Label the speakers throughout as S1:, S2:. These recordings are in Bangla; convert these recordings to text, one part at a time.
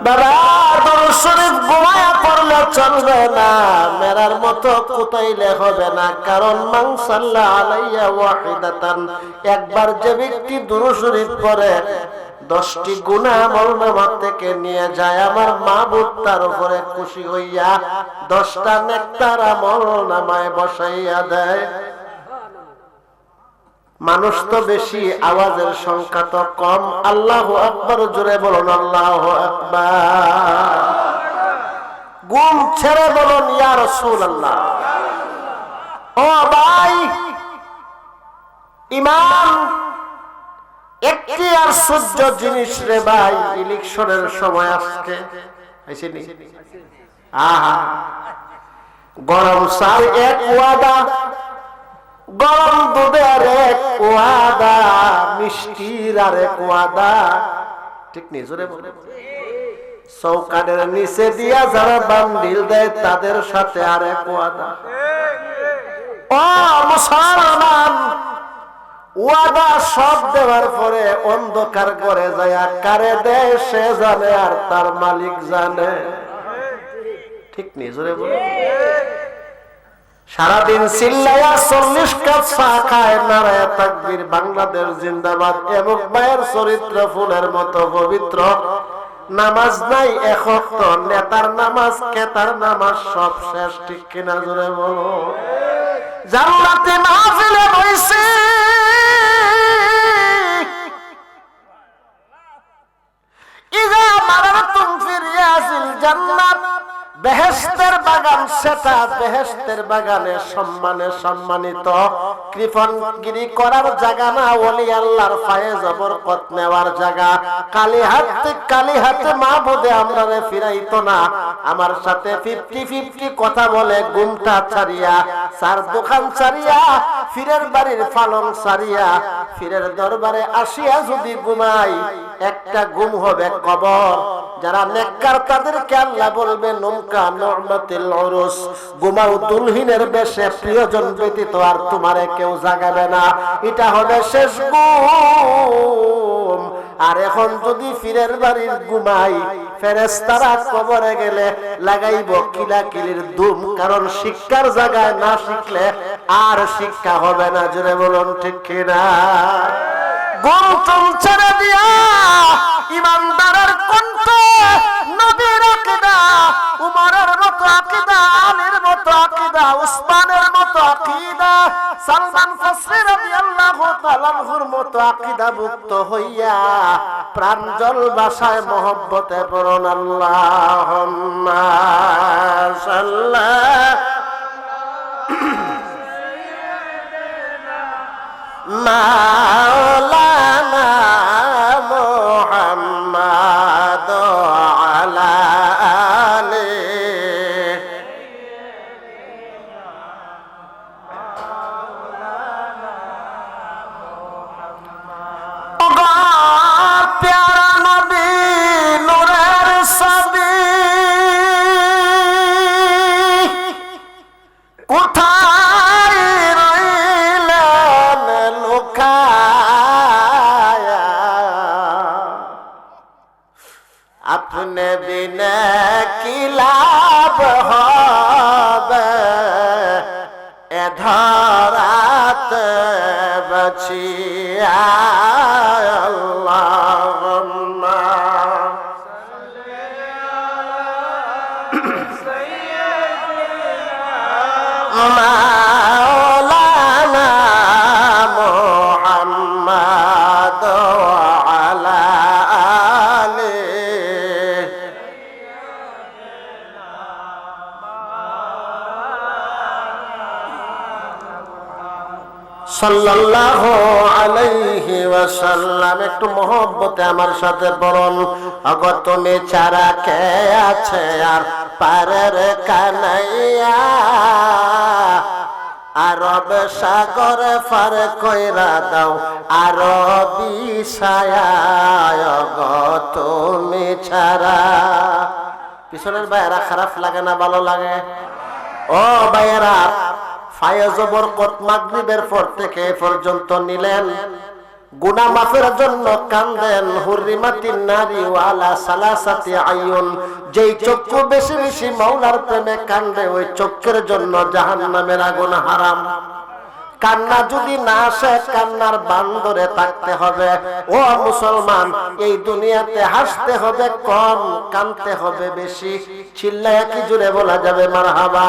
S1: বাবা দরুদ শরীফ ঘুমায়া পড়লে চলবে না, মেরার মতো কুতাইলে হবে না। কারণ মান সাল্লা আলাইয়া ওয়াহিদাতান, একবার যে ব্যক্তি দরুদ শরীফ পড়ে 10টি গুনাহ আমলনামা থেকে নিয়ে যায়, আমার মাবুদ তার উপরে খুশি হইয়া 10টা নেককার আমলনামায় বসাইয়া দেয়। মানুষ তো বেশি, আওয়াজের সংখ্যা তো কম। আল্লাহু আকবার জোরে বলুন, আল্লাহু আকবার। ঘুম ছেড়ে বলুন ইয়া রাসূলুল্লাহ। ও ভাই, ইমান একটি আশ্চর্য জিনিস রে ভাই। ইলেকশনের সময় আজকে আইছেনি, আহা গরম চাল এক ওয়াদা, গরম দুধের এক ওয়াদা, মিষ্টির আর এক ওয়াদা, ঠিক নেই? জোরে বলে। চৌকানের নিচে দিয়া যারা বান্ডিল দেয় তাদের সাথে আর এক ওয়াদা। ও মুসলমান, ওয়াদা সব দেওয়ার পরে অন্ধকার করে যায়, কারে দেয় সে জানে আর তার মালিক জানে, ঠিক নেই? জোরে বলে। সারাদিন চিল্লায়া 40 কাপ চা খায়, নারায়ে তাকবীর, বাংলাদেশ জিন্দাবাদ। এবং মায়ের চরিত্র ফুলের মতো পবিত্র, নামাজ নাই এক ওয়াক্ত, নেতার নামাজ কেতার নামাজ সব শেষ, ঠিক কিনা? জোরে বলো। জান্নাতে মাহফিলে বইছে, ইযা মারাতুম ফি রিয়াজিল জান্নাত, বেহেশতের বাগান, সেটা বেহেশতের বাগানে সম্মানে সম্মানিত, কৃপণগিরি করার জায়গা না, ওলি আল্লাহর ফায়েজ বরকত নেওয়ার জায়গা। কালি হাতে মাহবুদে আমরারে ফিরাইতো না, আমার সাথে 50-50 কথা বলে, ঘুমটা ছাড়িয়া, চার দোকান ছাড়িয়া, ফিরের বাড়ির পালং ছাড়িয়া, ফিরের দরবারে আসিয়া যদি ঘুমাই, একটা ঘুম হবে কবর। যারা নেককার তাদেরকে আল্লাহ বলবে নুমকা নুমাতিল উরুস, ঘুমাও দুলহিনের বেশে, প্রিয়জন ব্যতীত আর তোমারে কেউ জাগাবে না, এটা হবে শেষ ঘুম। আর এখন যদি ফিরের বাড়ির ঘুমাই, ফেরেশতারা কবরে গেলে লাগাইব কিলাকিলির দুম, কারণ শিক্ষার জায়গায় না শিখলে আর শিক্ষা হবে না। জোরে বলুন, ঠিক কিনা? ঘুম ছেড়ে দিয়া ইমানদারের কণ্ঠ নবীর আকীদা, উমরের মতো আকীদা, আলীর মতো আকীদা, উসমানের মতো আকীদা, সালমান ফারসি রাদিয়াল্লাহু তাআলা আনহুর মতো আকীদা ভুক্ত হইয়া প্রাঞ্জল ভাষায় মহব্বতে পড়ুন আল্লাহুম্মা সাল্লাল্লাহু মাওলানা মুহাম্মাদ আলা अपने बिना की लाभ হবে এ ধরাত বচিয়া আল্লাহুম্মা সাল্লি আলা সাইয়্যিদিনা মাওলানা মুহাম্মাদ আলা সাল্লাল্লাহু আলাইহি ওয়াসাল্লাম। একটু মহব্বতে আমার সাথে পড়ুন। আগো তুমি ছাড়া কে আছে আর পারের কানাইয়া, আরব সাগরে পার কইরা দাও আরবি ছায়া, আগো তুমি ছাড়া। পিছনের ভাইয়েরা খারাপ লাগে না ভালো লাগে? ও ভাইয়েরা, ফায়েজ বরকত মাগরিবের পর থেকে পর্যন্ত নিলেন, গুনাহ মাফের জন্য কান্দেন হুররিমাতিন নারি ওয়ালা সালাসাতি আয়ুন, যেই চক্ষু বেশি বেশি মাওলার প্রেমে কান্দে ওই চক্ষের জন্য জাহান্নামের আগুন হারাম। কান্না যদি না আসে কান্নার বান্দরে থাকতে হবে। ও মুসলমান, এই দুনিয়াতে হাসতে হবে কম, কাঁদতে হবে বেশি। চিল্লায়া কি জুড়ে বলা যাবে মারহাবা?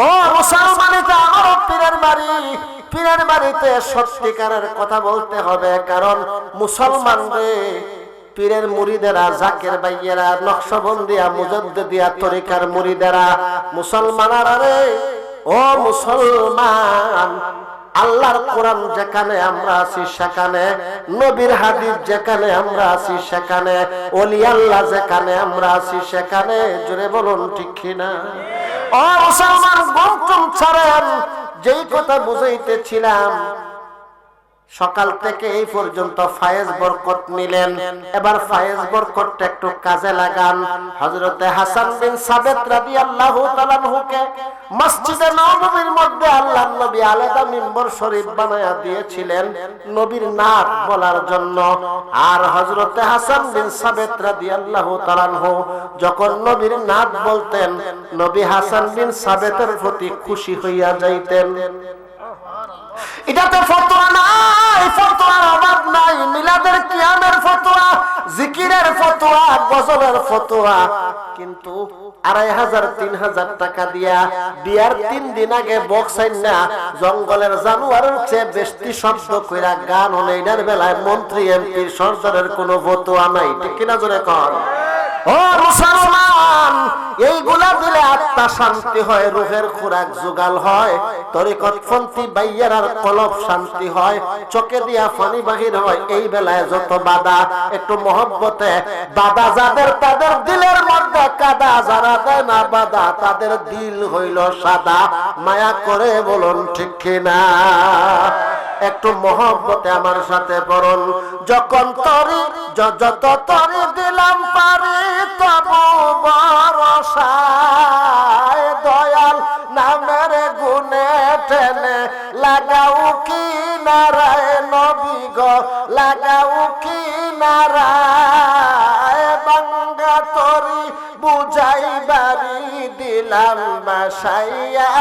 S1: ও মুসলমানিতে আমার পীরের বাড়ি, পীরের বাড়িতে সত্যিকারের কথা বলতে হবে। কারণ মুসলমান রে, পীরের মুরিদেরা, জাকের ভাইয়েরা, নকশবন্দিয়া, মুজাদ্দিদিয়া তরিকার মুরিদেরা, মুসলমানারা রে, ও মুসলমান, আল্লাহর কোরআন যেখানে আমরা আছি সেখানে, নবীর হাদিস যেখানে আমরা আছি সেখানে, ওলি আল্লাহ যেখানে আমরা আছি সেখানে। জোরে বলুন ঠিক কিনা? ও মুসলমান, গমটুম ছাড়েন, যেই কথা বুঝাইতেছিলাম সকাল থেকে এই পর্যন্ত ফায়েজ বরকত নিলেন, এবার ফায়েজ বরকতটা একটু কাজে লাগান। হযরতে হাসান বিন সাবিত রাদিয়াল্লাহু তাআলা আনহুকে মসজিদে নববীর মধ্যে আল্লাহর নবী আলাদা মিম্বর শরীফ বানায়া দিয়েছিলেন নবীর নাত বলার জন্য। আর হযরতে হাসান বিন সাবিত রাদিয়াল্লাহু তাআলা আনহু যখন নবীর নাত বলতেন, নবী হাসান বিন সাবিতের প্রতি খুশি হইয়া যাইতেন। এটাতে ফতোয়া নাই, ফতোয়ার অভাব নাই। মিলাদের কিয়ামের ফতোয়া, জিকিরের ফতোয়া, গজলের ফতোয়া, কিন্তু 2500-3000 টাকা দিয়া বিয়ার 3 দিন আগে বক্সাইন না জঙ্গলের জানোয়ারের চেয়ে বেশি শব্দ কইরা গান হলে এটার বেলায় মন্ত্রী এমপির সরকারের কোনো ফতোয়া নাই। ঠিক কিনা জোরে কর? ও মুসলমান, এইগুলা দিলে আত্মা শান্তি হয়, রুহের খোরাক জোগাল হয়, তরিকতপন্থী বাইয়ার কলব শান্তি হয়, চোখে দিয়া পানি বাহির হয়। এই বেলায় যত বাধা, একটু মহব্বতে বাধা যাদের, তাদের দিলের মধ্যে কাদা, যারা দেয় না বাধা তাদের দিল হইল সাদা। মায়া করে বলুন ঠিক কিনা? একটু মহব্বতে আমার সাথে পড়ুন। যখন তরি যত তরি দিলাম পারি তবু বরসায়, দয়াল নামের গুণে টেনে লাগাও কি নারায়, নবী গো লাগাও কি নারায়, বাঙ্গা তরি বুঝাই বাড়ি দিলাম বাসাইয়া,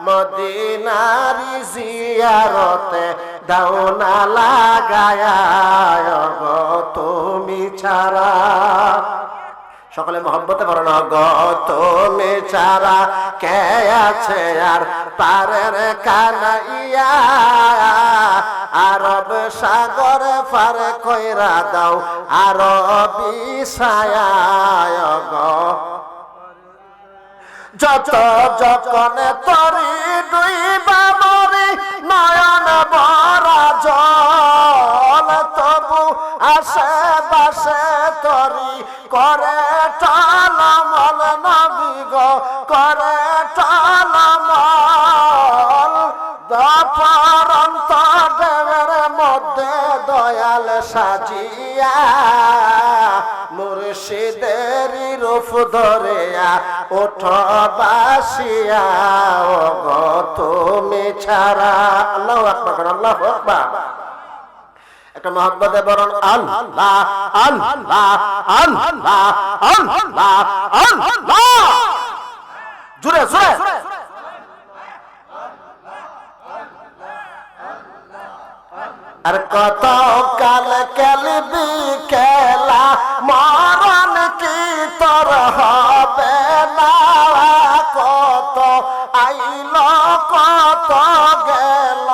S1: মদিনারি জিয়ারতে দাও না লাগায়া, গো তুমি ছাড়া। সকলে মহব্বতে বলো না, গো তুমি ছাড়া কে আছে আর পারের কানাইয়া, আরব সাগর পার কইরা দাও আরবি ছায়া, গো যত যখন তরি ডুইবা মরি নয়ন ভরা জল, তবু আশেপাশে তরি করে টালমল, নবী গো করে টালমল, দপরন্ত দেবের মধ্যে দয়াল সাজিয়া, মুর্শিদেরই রূপ ধরিয়া ওঠ বাসিয়া, ও গো তুমি ছাড়া। আল্লাহু আকবার, আল্লাহু আকবার। একটা মহব্বতে বরণ আল্লাহ আল্লাহ আল্লাহ আল্লাহ আল্লাহ, জুড়ে জুড়ে। আর কত কাল খেলবি খেলা, মরণ কি তোর হবে না, কত আইল কত গেল,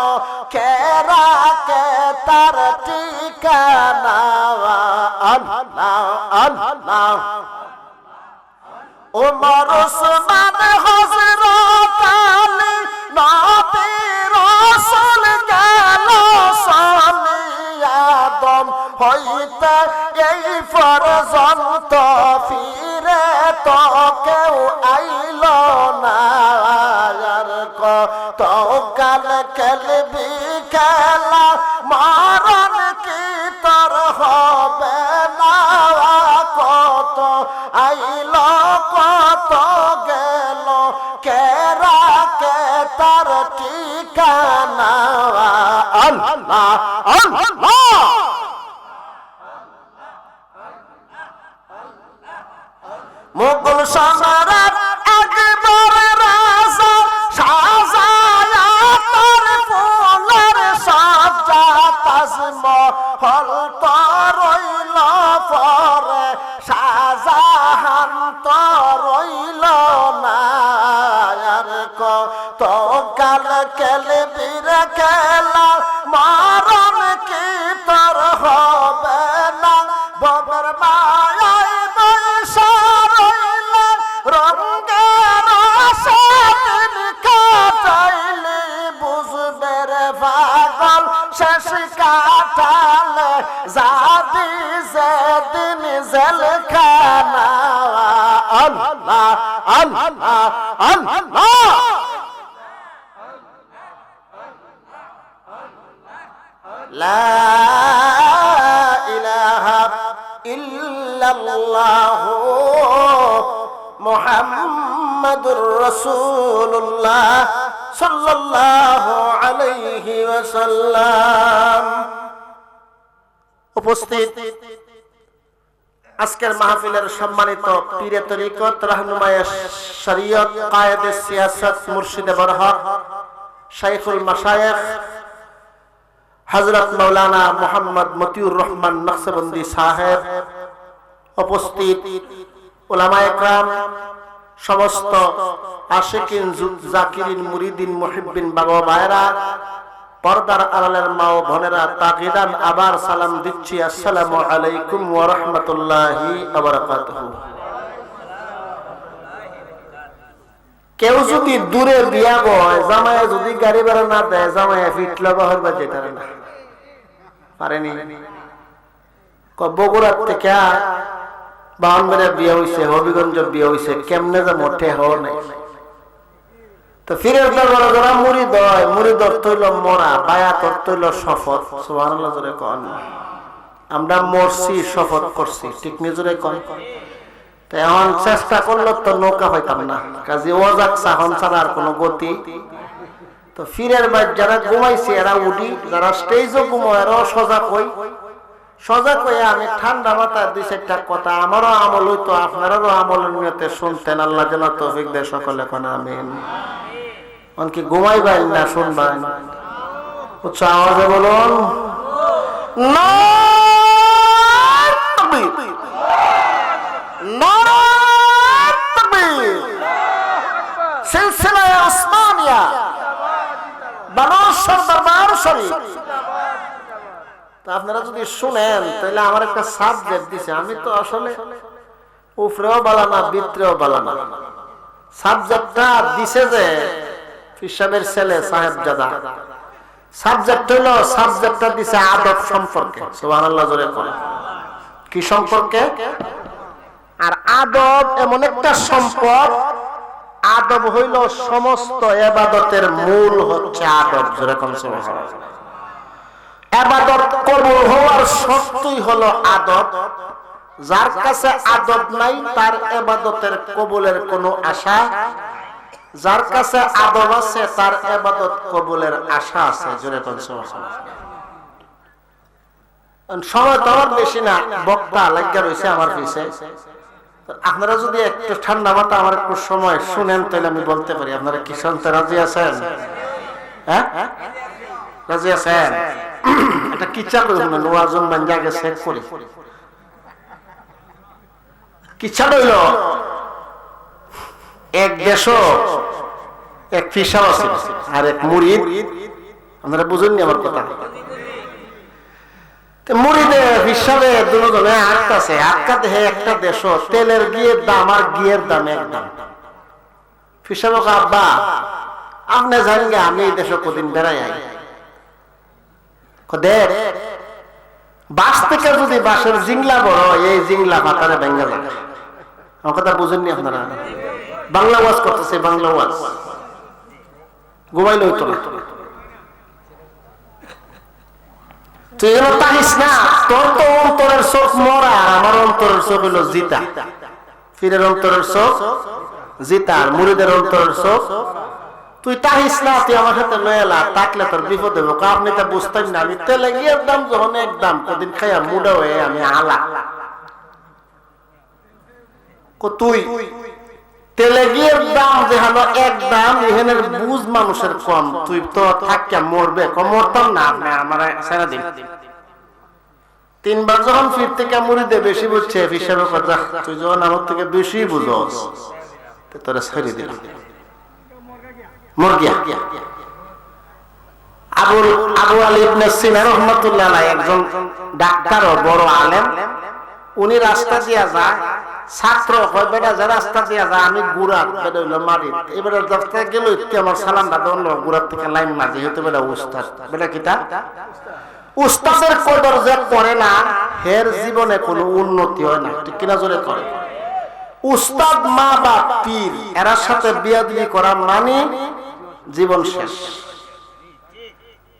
S1: কেরা কে তার ঠিকানা, আল্লাহ আল্লাহ। ওমর ওসমান হযরত আলী নবী রাসূল গেল সালিয়া, দম হইতে এই পর্যন্ত ফিরে তো কেউ আইল না, আর কত কাল খেলবি খেলা, মরণ কি তোর হবে না, কত আইল কত গেল, কেরা কে তার ঠিকানা, মুঘল সম্রাট আকবর রাজা শাহজাহান তার ফুলের সাজা তাজমহল তো রইল পরে শাহজাহান তো রইল না আর কত কাল খেলবির খেলা মরণ কি তোর হবে না ববর মায়ায় বৈশা রইল রঙের আশাদিন কাটাইলি বুঝবে রে পাগল শেষ কাটালে যাবি যেদিন জেলখানা আল্লাহ আল্লাহ আল্লাহ লা ইলাহা ইল্লাল্লাহ মুহাম্মাদুর রাসূলুল্লাহ সাল্লাল্লাহু আলাইহি ওয়াসাল্লাম। উপস্থিত আজকের মাহফিলের সম্মানিত পীরে তরিকত রাহনুমায়ে শরীয়ত কায়েদে সিয়াসত মুর্শিদে বরহক শাইখুল মাশায়েখ হযরত মাওলানা মুহাম্মদ মতিউর রহমান নকশবন্দি সাহেব, উপস্থিত উলামায়ে কেরাম, সমস্ত আশিকিন জাকিরিন মুরিদিন মুহিব্বিন বাবা ভাইরা, পর্দার আড়ালের মা ও বোনেরা, তাকিদান আবার সালাম দিচ্ছি, আসসালামু আলাইকুম ওয়া রাহমাতুল্লাহি ওয়া বারাকাতুহু। কেউ যদি দূরে বিয়া বয়, জামাই যদি গাড়ি ভাড়া না দেয়, জামাই ফিটলো বহর বা যেতে না পারেনি। বগুড়ার থেকে বাউন্ডারে বিয়ে হইছে, হবিগঞ্জ বিয়ে হইছে, কেমনে যে মোটে হওয়া নাই। তো ফিরের দরবারে যারা মুরিদ হয়, মুরিদ অর্থ হইল মরা, বায়াত অর্থ হইল শপথ। সুবহানাল্লাহ জোরে কন। আমরা মরছি, শপথ করছি, ঠিক নিজরে কন। তো এখন চেষ্টা করলো তো নৌকা পাইতাম না, কাজে ওয়াজাক সাহন ছাড়া আর কোনো গতি। তো ফিরের বাইর যারা ঘুমাইছে এরা উঠি, যারা স্টেজও ঘুমায় এরাও সজাগ হই। সজাগ হয়ে আমি ঠান্ডা মাথায় দুই চারটা কথা আমারও আমল হইতো, আপনারাও আমলের নিয়তে শুনতেন। আল্লাহ যেন তৌফিক দেয় সকলে কোন আমিন। কি ঘুমাইবেন না শুনবেন? উচ্চ আওয়াজে বলুন নারে তাকবীর, নারে তাকবীর। সিলসিলায়ে উসমানিয়া বানারস দরবার শরীফ। আপনারা যদি শুনেন তাহলে আমার একটা সাবজেক্ট দিছে, আমি তো আসলে উপরেও বলা না ভিতরেও বলা না। সাবজেক্টটা দিছে যে ফিসাবের ছেলে সাহেবজাদা, সাবজেক্ট হলো, সাবজেক্টটা দিছে আদব সম্পর্কে। সুবহানাল্লাহ জোরে বলে। কি সম্পর্কে? আর আদব এমন একটা সম্পদ, আদব হইল সমস্ত ইবাদতের মূল হচ্ছে আদব। জোরে কোন সুবহানাল্লাহ। ইবাদত কবুল হওয়ার শর্তই হলো আদব। যার কাছে আদব নাই তার ইবাদতের কবুলের কোনো আশা, যার কাছে আদব আছে তার ইবাদত কবুলের আশা আছে। জোরে কোন সুবহানাল্লাহ। সময় তো আমার বেশি না, বক্তা লাগিয়া রয়েছে আমার পিছে। আপনারা যদি একটু ঠান্ডা মাথা আমার একটু সময় শুনেন তাহলে আমি বলতে পারি। আপনারা কি শুনতে রাজি আছেন? হ্যাঁ রাজি আছেন? এটা কিচ্ছা করে শুনেন, ওয়াজন বাঞ্জা গেছে করি। কিচ্ছা রইল এক দেশ, এক ফিসাব আছে আর এক মুরিদ। আপনারা বুঝেননি আমার কথা? মুরিদে হিসাবে দুজনে আটকাছে, আটকাতে হে একটা দেশ, তেলের গিয়ের দাম আর গিয়ের দাম একদম। ফিসাবক আব্বা আপনি জানেন আমি এই দেশে কদিন বেড়াই আই, দেখ বাস থেকে যদি বাসের জিংলা বড়, এই জিংলা পাতারে ভেঙে যাবে। আমার কথা বুঝেননি আপনারা? বাংলা ওয়াজ করতেছে, বাংলা ওয়াজ ঘুমাইলে হইতো না। তুই যেন তাহিস না, তোর তো অন্তরের চোখ মরা, আমার অন্তরের চোখ হইল জিতা। ফিরের অন্তরের চোখ জিতা, আর মুরিদের অন্তরের চোখ। তুই তাহিস না, তুই আমার সাথে লয়েলা, তাকলে তোর বিপদ হইব। আপনি তা বুঝতেন না, আমি তেলে গিয়ে দাম যখন একদম কদিন খাইয়া মুডা হয়ে আমি আলা। তুই তেলেগির দাম যেন এক দাম এখানের বুঝ মানুষের কম, তুই তো থাকিয়া মরবে, মরতাম না আমার ছেড়ে দিন। 3 বার যখন ফির থেকে মুড়িতে বেশি বুঝছে হিসাবে কথা, তুই যখন আমার থেকে বেশি বুঝস তোরা ছেড়ে দিল মুরগিয়া। আবু আলী ইবনে সিনা রাহমাতুল্লাহ আলাইহি একজন ডাক্তার ও বড় আলেম, উনি রাস্তা দিয়া যায়, ছাত্র হয় বেটা যা রাস্তা দিয়া যায়, আমি গুড়া বেটা হইলো মারি, এবারে রাস্তা গেল একটু আমার সালামটা ধরলো, গুড়ার থেকে লাইন মাঝে হইতে বেটা উস্তাদ, বেটা কিটা উস্তাদের কদর যে করে না হের জীবনে কোনো উন্নতি হয় না, ঠিক কিনা জোরে করে। উস্তাদ মা বাপ পীর এরার সাথে বিয়াদবি করা মানে জীবন শেষ।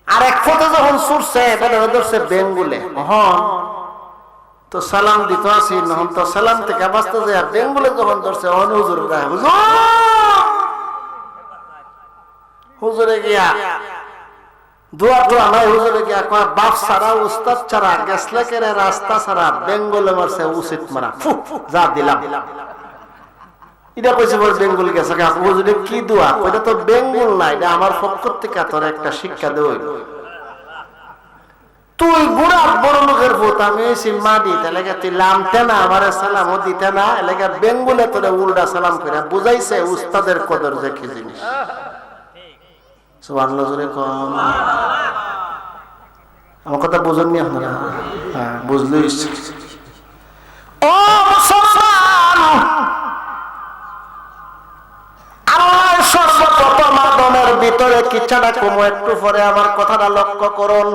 S1: আর এক ফটো যখন ছুটছে বেটা ধরছে বেঙ্গুলে, তো সালাম দিত আসি নহন তো সালাম থেকে বাঁচতে যায় বেঙ্গুলে যখন ধরছে হুজুর হুজুরে গিয়া দোয়া টোয়া নাই, হুজুরে গিয়া কয় বাপ ছাড়া উস্তাদ ছাড়া গেছলেকের রাস্তা ছাড়া বেঙ্গলে মারছে উচিত মারা, যা দিলাম। এটা কইছে বল বেঙ্গল গেছে, হুজুরে কি দোয়া, ওইটা তো বেঙ্গল না, এটা আমার পক্ষ থেকে তোর একটা শিক্ষা দেওয়া। তুই বুড়া বড় লোকের ভূত, আমি এসি মাটি এলাকা তুই লামতে না আমার সালামও দিতে না, এলাকা বেঙ্গলে তোরে উল্টা সালাম করে বুঝাইছে উস্তাদের কদর যে কি জিনিস। সুবহানাল্লাহ জোরে কম। আমার কথা বুঝেননি আপনারা? হ্যাঁ বুঝলেই। ও মুসলমান, আল্লাহ সর্বপ্রথম আদমের ভিতরে কিচ্ছাটা কমো, একটু পরে আমার কথাটা লক্ষ্য করুন।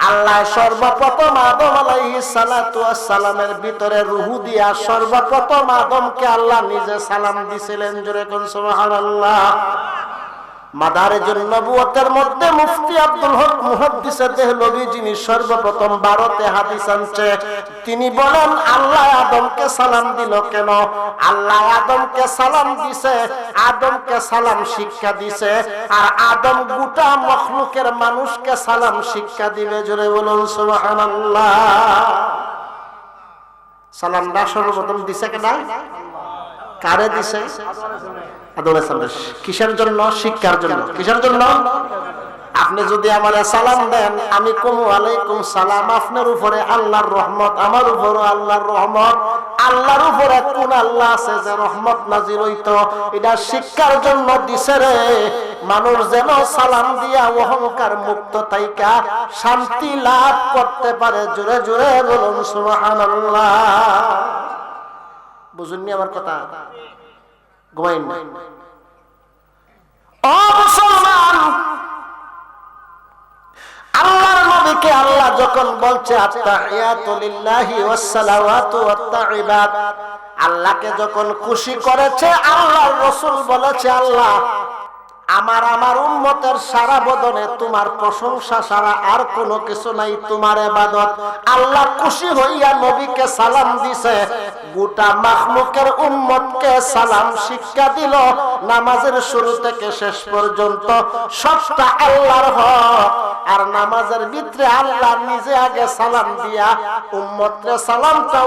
S1: আল্লাহ সর্বপ্রথম আদম আলাইহিস সালাতু ওয়াস সালামের ভিতরে রূহ দিয়া সর্বপ্রথম আদমকে আল্লাহ নিজে সালাম দিছিলেন, জোরে কোন সুবহানাল্লাহ। মাদারিজুন নবুয়তের মধ্যে মুফতি আব্দুল হক মুহাদ্দিসে দেহলভী যিনি সর্বপ্রথম ভারতে হাদিস আনছে, তিনি বলেন আল্লাহ আদমকে সালাম দিল কেন? আল্লাহ আদমকে সালাম দিছে, আদমকে সালাম শিক্ষা দিছে, আর আদম গোটা মখলুকের মানুষকে সালাম শিক্ষা দিবে, জোরে বলুন সুবহানাল্লাহ। সালামটা সর্বপ্রথম দিছে কেন? কারে দিছে? আদম আলাইহিস সালাম। কিসের জন্য? শিক্ষার জন্য। কিসের জন্য? আপনি যদি আমারে সালাম দেন, আমি কমু আলাইকুম সালাম, আপনার উপরে আল্লাহর রহমত, আমার উপরে আল্লাহর রহমত। আল্লাহর উপরে কোন আল্লাহ আছে যে রহমত নাজিল হইতো? এটা শিক্ষার জন্য দিছে রে, মানুষ যেন সালাম দিয়া অহংকার মুক্ত থাইকা শান্তি লাভ করতে পারে, জোরে জোরে বলুন সুবহানাল্লাহ। বুঝুননি আমার কথা? ঘুমাইন না। ও মুসলমান, আল্লাহর নবীকে আল্লাহ যখন বলছে আত্তাহিয়াতু লিল্লাহি ওয়াস সালাওয়াতু ওয়াত তাইবাত, আল্লাহকে যখন খুশি করেছে আল্লাহর রাসূল বলেছে আল্লাহ আমার উম্মতের সারা বদনে তোমার প্রশংসা ছাড়া আর কোনো কিছু নাই, তোমার ইবাদত। আল্লাহ খুশি হইয়া নবীকে সালাম দিছে, গোটা মাখলুকের উম্মতকে সালাম শিক্ষা দিল। নামাজের শুরু থেকে শেষ পর্যন্ত সবটা আল্লাহর হক, আর নামাজের ভিতরে আল্লাহ নিজে আগে সালাম দিয়া উম্মতরে সালামটা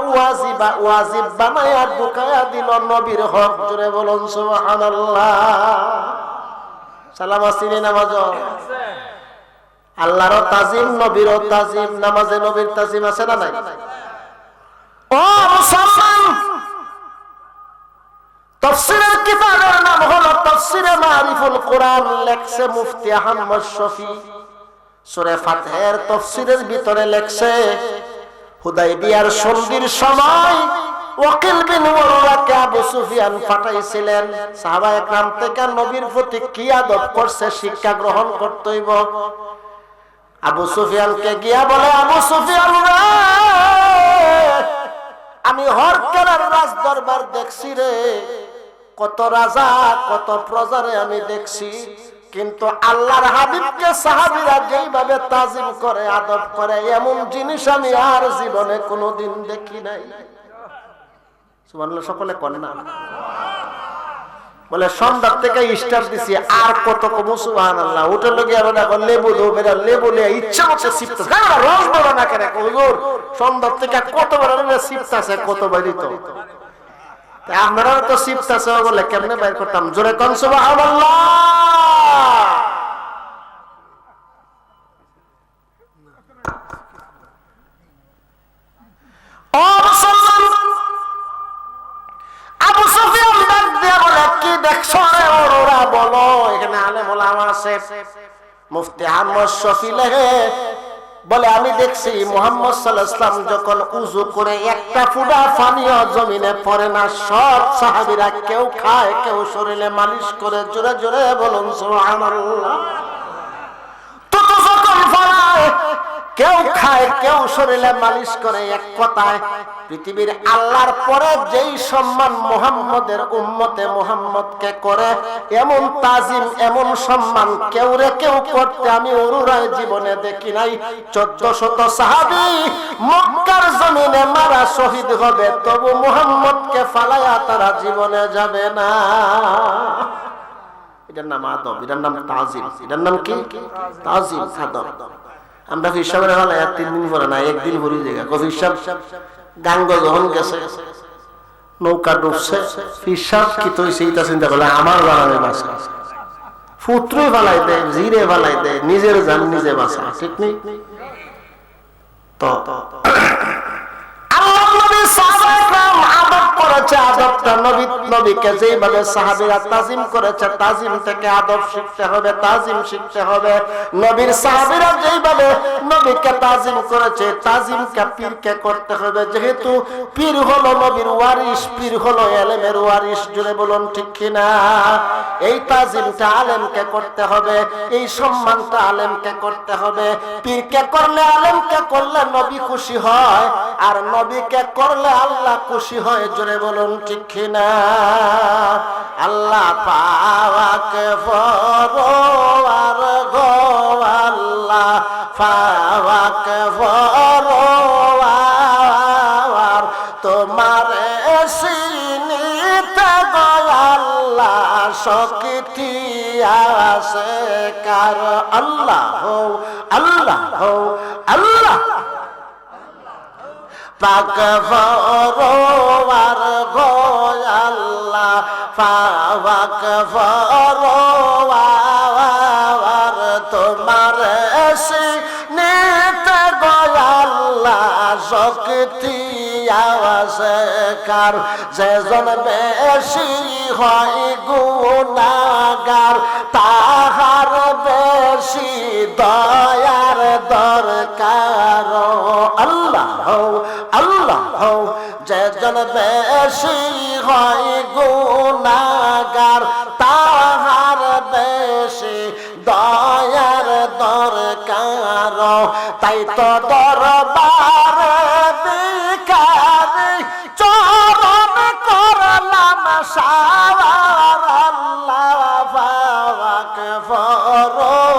S1: ওয়াজিব বানায়া ঢুকায়া দিল নবীর হক, জোরে বলুন সুবহানাল্লাহ। সালাম আসিনি নামাজ, আল্লাহর তাজিম, নবীর তাজিম, নামাজে নবীর তাজিম আছে না নাই? ও মুসলমান, তাফসীরের কিতাবের নাম হলো তাফসীরে মারিফুল কোরআন, লেখছে মুফতি আহমদ শফি। সূরা ফাতহের তাফসীরের ভিতরে লেখছে হুদাইবিয়ার সন্ধির সময় ওয়াকিল বিন ওয়াল্লাহকে আবু সুফিয়ান পাঠাইছিলেন। সাহাবায়ে কেরাম থেকে নবীর প্রতি কি আদব করছে শিক্ষা গ্রহণ করতে হইব। আবু সুফিয়ানকে গিয়া বলে, আবু সুফিয়ান রে, আমি হরকেলের রাজ দরবার দেখছি রে, কত রাজা কত প্রজারে আমি দেখছি, কিন্তু আল্লাহর হাবিবকে সাহাবীরা যেইভাবে তাজিম করে আদব করে এমন জিনিস আমি আর জীবনে কোনোদিন দেখি নাই। সুবহানাল্লাহ সকলে করে না? বলে সন্ধ্যা থেকে স্টার দিছি, আর কত কম সুবহানাল্লাহ। উঠে লোক এখন লেবু দো বেরা, লেবু নিয়ে ইচ্ছা মতো সিফতে রস বড় না কেন হুজুর, সন্ধ্যা থেকে কত বড় সিফতে আছে, কত বাড়ি তো আপনারা তো শিফট আছে বলে কেমনে বাইর করতাম? জোরে কোন সুবহানাল্লাহ। ও মুসলমান, আবু সুফিয়ান ডাক দিয়ে বলে, কি দেখছো রে ওরা? বলো। এখানে আলেম ওলামা আছে, মুফতি আহমদ শফি লেগে বলে, আমি দেখছি মুহাম্মদ সাল্লাল্লাহু আলাইহি ওয়াসাল্লাম যখন উযু করে একটা ফোঁটা পানিও জমিনে পড়ে না, সব সাহাবীরা কেউ খায় কেউ শরীরে মালিশ করে। জোরে জোরে বলুন সুবহানাল্লাহ। তো যখন ফলায় কেউ খায় কেউ শরীরে মালিশ করে। এক কথায় পৃথিবীর আল্লাহর পরে যেই সম্মান মুহাম্মদের উম্মতে মুহাম্মদকে করে, এমন তাজিম এমন সম্মান কেউ রে কেউ করতে আমি অরুরায় জীবনে দেখি নাই। 1400 সাহাবী মক্কার জমিনে মারা শহীদ হবে, তবু মুহাম্মদকে ফালায়া তারা জীবনে যাবে না। এটার নাম আদব, এটার নাম তাজিম। এটার নাম কি? তাজিম, আদব। আমরা হিসাবের হলে 3 দিন পরে না, একদিন ভরি জায়গা কফি সাহেব গাঙ্গ যখন গেছে, নৌকা ডুবছে, ফিসাব কি তো সেইটা চিন্তা করলে আমার বানাবে বাসা, পুত্রই ফালাই দেয়, জিরে ফালাই দেয়, নিজের জান নিজে বাসা। ঠিক নেই তো? আল্লাহ নবী সাহাবায়ে আদব করেছে, আদবটা নবীকে যেভাবে সাহাবীরা তাজিম করেছে, তাজিম থেকে আদব শিখতে হবে, তাজিম শিখতে হবে। নবীর সাহাবীরা যেভাবে নবীকে তাজিম করেছে, তাজিমকে পীরকে করতে হবে। যেহেতু পীর হলো নবীর ওয়ারিস, পীর হলো ইলমের ওয়ারিস। জুড়ে বলুন ঠিক কিনা? এই তাজিমটা আলেমকে করতে হবে, এই সম্মানটা আলেমকে করতে হবে। পীরকে করলে আলেমকে করলে নবী খুশি হয়, আর নবীকে করলে আল্লাহ খুশি হয়। জোরে বলুন ঠিক কিনা? আল্লাহ পাক ফরওয়ার গো, আল্লাহ পাক ফরওয়ার তোমার সিনিতে গো আল্লাহ শক্তি আছে কার। আল্লাহ হো আল্লাহ হো আল্লাহ পাক ফরওয়ার গো আল্লাহ পাক ফরওয়ার তোমার সিনিতে গো আল্লাহ শক্তি আছে কার। যেজন বেশি হয় গুনাহগার, তাহার বেশি দয়ার দরকার। আল্লাহ হো আল্লাহ হো যেজন বেশি হয় গুনাহগার, তাহার বেশি দয়ার দরকার। তাই তো দরবারে ভিখারি চরণ করলাম সাওয়ার। আল্লাহ পাক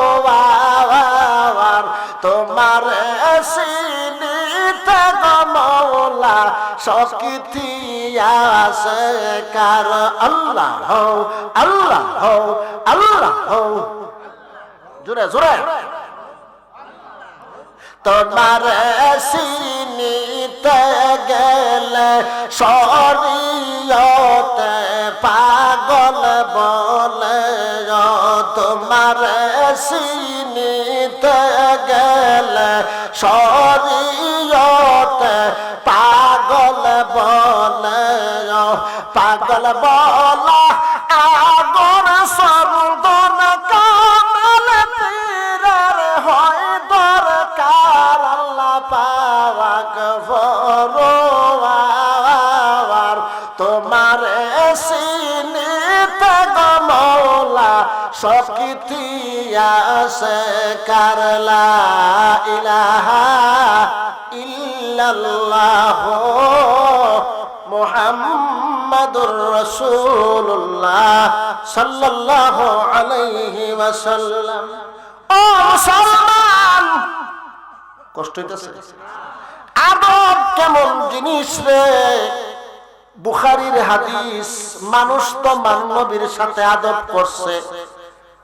S1: ফরওয়ার তোমার সিনিতে গো মওলা শক্তি আছে কার। আল্লাহ হো আল্লাহ হো আল্লাহ হো জোরে জোরে। তোমার সিনিতে গেলে শরীয়তে পাগল বলে, তোমার সিনিতে গেলে শরীয়তে পাগল বলে। পাগল বলা আগর সরদন কামাল পীরের হয় দরকার। আল্লাহ পাক ফরওয়ার তোমার সিনিতে গো মওলা শক্তি আছে কার। লা ইলাহা ইল্লাল্লাহ মুহাম্মাদুর রাসূলুল্লাহ সাল্লাল্লাহু আলাইহি ওয়াসাল্লাম। ও মুসলমান, কষ্ট হইতেছে? আদব কেমন জিনিস রে? বুখারীর হাদিস। মানুষ তো নবীর সাথে আদব করছে।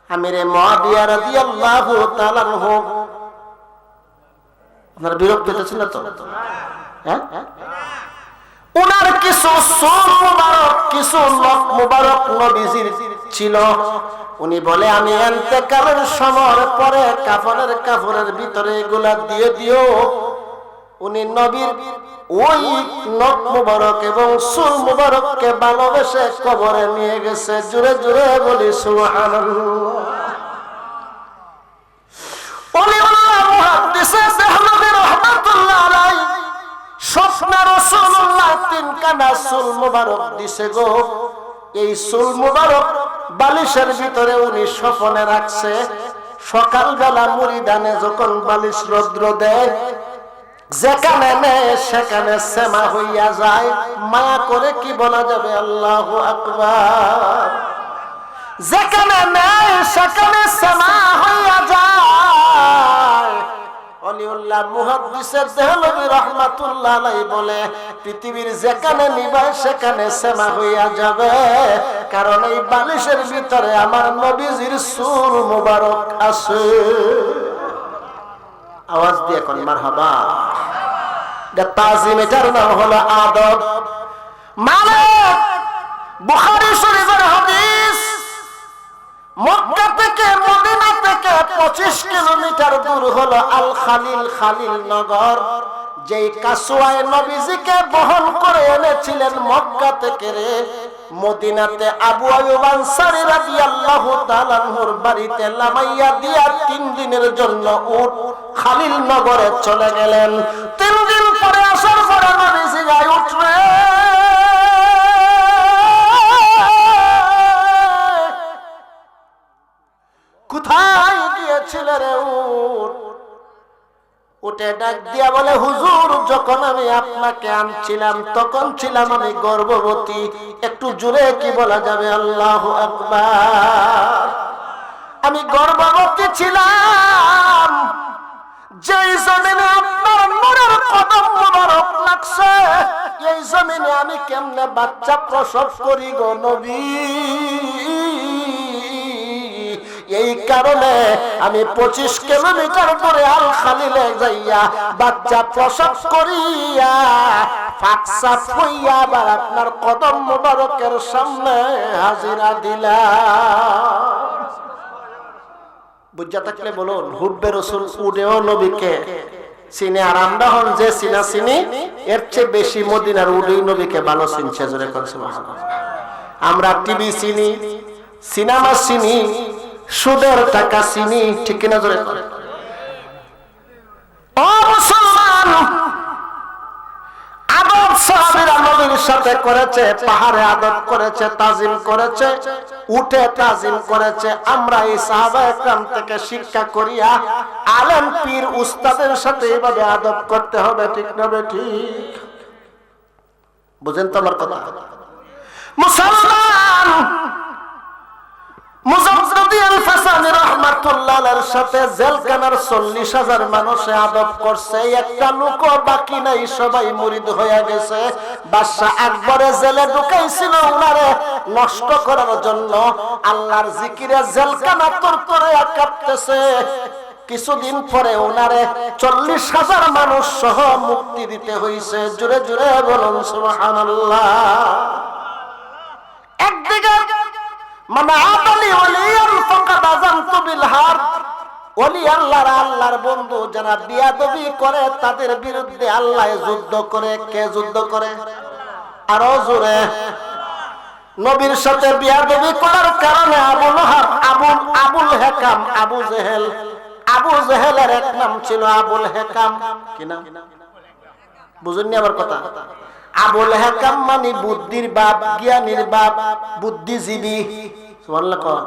S1: আমিরে মুআবিয়া রাদিয়াল্লাহু তাআলা আনহু, আপনারা বিরক্ত হইতেছেন না তো? হ্যাঁ, উনার কিছু কিছু চুল মুবারক, কিছু নখ মুবারক নবীজির ছিল। উনি বলে আমি ইন্তেকালের সময় পরে কাফনের ভিতরে এগুলা দিয়ে দিও। উনি নবীর ওই নখ মুবারক এবং চুল মুবারককে ভালোবেসে কবরে নিয়ে গেছে। জুড়ে জুড়ে বলি সুবহানাল্লাহ। ওলিউল্লাহ মুহাদ্দিস দেহলভী রাহমাতুল্লাহ আলাইহি স্বপ্নে রাসূলুল্লাহ তিনখানা চুল মুবারক দিছে গো। এই চুল মুবারক বালিশের ভিতরে উনি স্বপ্নে রাখছে। সকালবেলা মুরিদানে যখন বালিশ রৌদ্র দেয়, যেখানে নেয় সেখানে সেমা হইয়া যায়। মায়া করে কি বলা যাবে আল্লাহু আকবার। যেখানে নেয় সেখানে সেমা হইয়া যায়। ওলিউল্লাহ মুহাদ্দিস দেহলভী রাহমাতুল্লাহ আলাইহি বলে পৃথিবীর যেখানে নিবাই সেখানে সেমা হইয়া যাবে, কারণ এই বালিশের ভিতরে আমার নবীজির চুল মুবারক আছে। আওয়াজ দিয়ে কোন মারহাবা। তাজিম, এটার নাম হলো আদব। মালিক বুখারী শরীফের হাদিস, মক্কা থেকে মদিনা থেকে 25 কিলোমিটার দূর হলো আল খালিল, খালিল নগর। যেই কাসওয়ায়ে নবীজিকে বহন করে এনেছিলেন মক্কা থেকে রে মদিনাতে আবু আইয়ুব আনসারী রাদিয়াল্লাহু তাআলা আনহুর বাড়িতে লামাইয়া দিয়া 3 দিনের জন্য উট খালিল নগরে চলে গেলেন। 3 দিন পরে আসার পরে নবীজি গায়ে উঠবে, কোথায় গিয়েছিল রে উট? উঠে ডাক দিয়া বলে হুজুর, যখন আমি আপনাকে আনছিলাম তখন ছিলাম আমি গর্ভবতী। একটু জোরে কি বলা যাবে আল্লাহু আকবার। আমি গর্ভবতী ছিলাম, যেই জমিনে আপনার নূরের কদম মুবারক লাগছে, এই জমিনে আমি কেমনে বাচ্চা প্রসব করি গো নবী। এই কারণে আমি 25 কিলোমিটার দূরে আল খালিলে যাইয়া বাচ্চা প্রসব করিয়া ফাকসাত হইয়া আবার আপনার কদম মুবারকের সামনে হাজিরা দিলাম। বুঝা থাকলে বলুন, হুব্বে রাসূল উডেও নবীকে চিনে, আর আমরা হন যে চিনা চিনি এর চেয়ে বেশি মদিনার উডেই নবীকে ভালো চিনছে। জোরে কোন সুবহানাল্লাহ। আমরা টিভি চিনি, সিনেমা চিনি, সুদের টাকা চিনি, ঠিক কিনা জোরে করে। ও মুসলমান, আদব সাহাবীরা নবীর সাথে করেছে, পাহাড়ে আদব করেছে, তাজিম করেছে, উঠে তাজিম করেছে। আমরা এই সাহাবায়ে কেরাম থেকে শিক্ষা করিয়া আলেম পীর উস্তাদের সাথে এইভাবে আদব করতে হবে, ঠিক না ঠিক? বুঝেন তো আমার কথা? মুসলমান মুজাদ্দিদ আল-ফাসানি রাহমাতুল্লাহ আলাইহির সাথে জেলখানার 40,000 মানুষে আদব করছে, একটা লোকও বাকি নাই, সবাই মুরিদ হয়ে গেছে। বাদশা আকবরে জেলে ঢুকাইছিল উনারে নষ্ট করার জন্য। আল্লাহর জিকিরে জেলখানা তরতরে কাঁপতেছে। কিছুদিন পরে উনারে 40,000 মানুষ সহ মুক্তি দিতে হইছে। জোরে জোরে বলুন সুবহানাল্লাহ। একদিকে আল্লাহর বন্ধু যারা বিয়াদবি করে তাদের বিরুদ্ধে আল্লাহ যুদ্ধ করে। কে যুদ্ধ করে? আরো জোরে। নবীর সাথে বিয়াদবি করার কারণে আবু লাহাব, আবুল হেকাম, আবু জেহেলের এক নাম ছিল আবুল হেকাম। কি নাম? বুঝুননি আমার কথা? আবুল হেকাম মানে বুদ্ধির বাপ, জ্ঞানীর বাপ, বুদ্ধিজীবী। সুবহানাল্লাহ।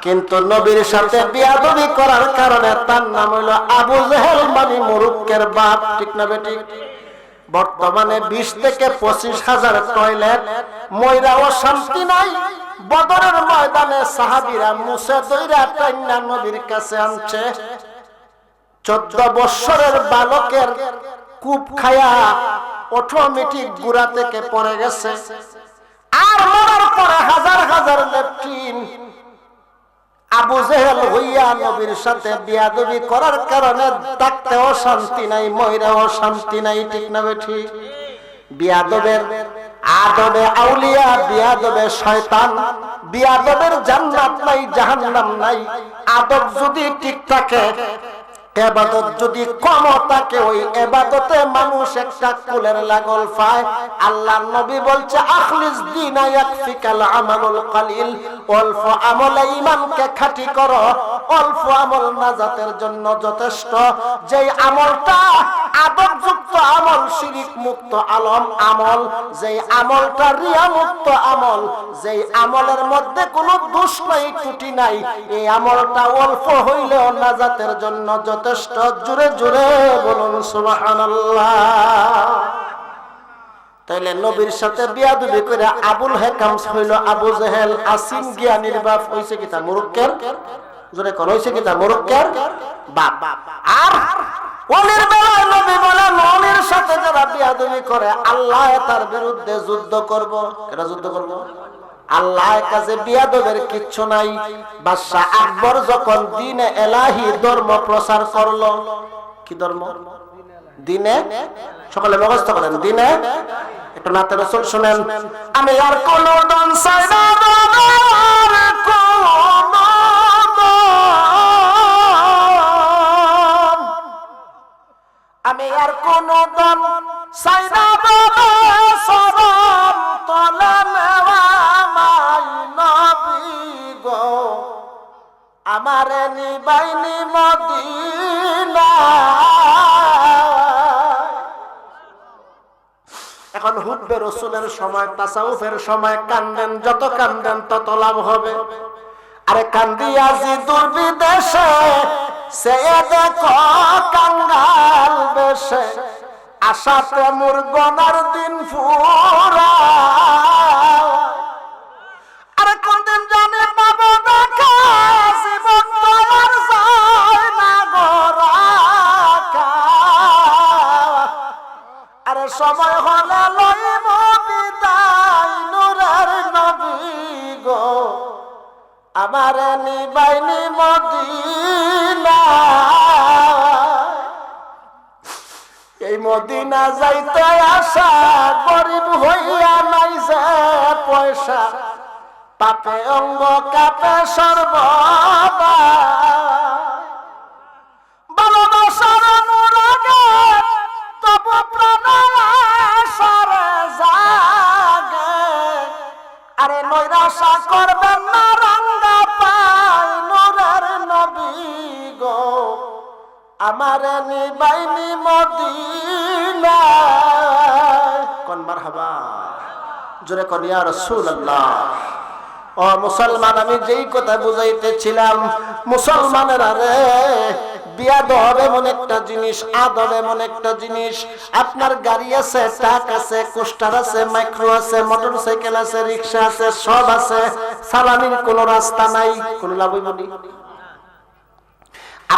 S1: কিন্তু নবীর সাথে বিয়াদবি করার কারণে তার নাম হলো আবু জেহেল মানে মুরুক্কের বাপ, ঠিক না বেঠিক? বর্তমানে 20 থেকে 25,000 টয়লেট, ময়রাও শান্তি নাই। বদরের ময়দানে সাহাবীরা মুসে দইরা টাইনা নবীর কাছে আনছে। 14 বছরের বালকের কূপ খায়া অটোমেটিক গুড়া থেকে পড়ে গেছে। আর মরার পরে হাজার হাজার লেট্রিন। আবু জেহেল হইয়া নবীর সাথে বিয়াদবি করার কারণে থাকতেও শান্তি নাই, ময়রাও শান্তি নাই, ঠিক না বেঠিক? বিয়াদবের আদবে আউলিয়া, বিয়াদবে শয়তান। বিয়াদবের জান্নাত নাই, জাহান্নাম নাই। আদব যদি ঠিক থাকে, ইবাদত যদি কম থাকে, ওই ইবাদতে মানুষ একটা কুলের লাগল পায়। আল্লাহর নবী বলছে আখলিস দীনা ইয়াকফিকাল আমালুল কালিল, অল্প আমলে ঈমানকে খাঁটি করো, অল্প আমল নাজাতের জন্য যথেষ্ট। যেই আমলটা আদবযুক্ত আমল, শিরিক মুক্ত আমল, যেই আমলটা রিয়া মুক্ত আমল, যেই আমলের মধ্যে কোনো দোষ নাই, ত্রুটি নাই, এই আমলটা অল্প হইলেও নাজাতের জন্য যথেষ্ট। জোরে জোরে বলুন সুবহানাল্লাহ। তাইলে নবীর সাথে বিয়াদবি করে আবুল হেকাম হইল আবু জেহেল। আসিম জ্ঞানীর বাপ হইছে কিতা মুরুক্কের, জোরে কোন হইছে কিতা মুরুক্কের বাপ। আর ওলির বেলায় নবী বলেন ওলির সাথে যারা বিয়াদবি করে আল্লাহ তার বিরুদ্ধে যুদ্ধ করব। কেটা যুদ্ধ করব? আল্লাহর কাছে বিয়াদবের কিচ্ছু নাই। বাদশা আকবর যখন দ্বীনে এলাহি ধর্ম প্রচার করলো, কি ধর্ম? দ্বীনে, সকলে মুখস্থ করেন, দ্বীনে। একটু নাতে রাসূল শুনেন। আমি আর কোন দন চাই না, আমি আর কোন দন চাই না, সরম তলে নেওয়ামাই নবী গো, আমারে নিবাইনি মদিনা। এখন হুব্বে রাসূলের সময়, তাসাউফের সময়, কান্দেন যত কান্দেন তত লাভ হবে। আরে কান্দিয়া জি দুর্বিদেশে, সে দেখো কাঙ্গাল বেশে, আশাতে মোর গনার দিন ফুরা। আরে কোনদিন জানে পাবো দেখা, জীবন তোমার যায় না গো রাখা। আরে সময় হলে লইব বিদায় নূরের নবী গো, আমার নিবাইনি মদিনা। এই মদিনা যাইতে আসা, গরিব হইয়া নাই যে পয়সা, পাপে অঙ্গ কাপে সর্বদা। ভালোবাসার অনুরাগে তবু প্রাণ সরে জাগে। আরে নৈরাশা করবেন না, রাঙ্গা পাই নূরের নবী গো, আমারে নিবাইনি মদিনা। কোন মারহাবা, জোরে কোন ইয়া রাসূলুল্লাহ। ও মুসলমান, আমি যেই কথা বুঝাইতেছিলাম, মুসলমানেরা রে, বিয়াদব এমন একটা জিনিস, আদব এমন একটা জিনিস। আপনার গাড়ি আছে, ট্রাক আছে, কোস্টার আছে, মাইক্রো আছে, মোটরসাইকেল আছে, রিক্সা আছে, সব আছে, চালানির কোনো রাস্তা নাই, কোনো লাভ হইব না।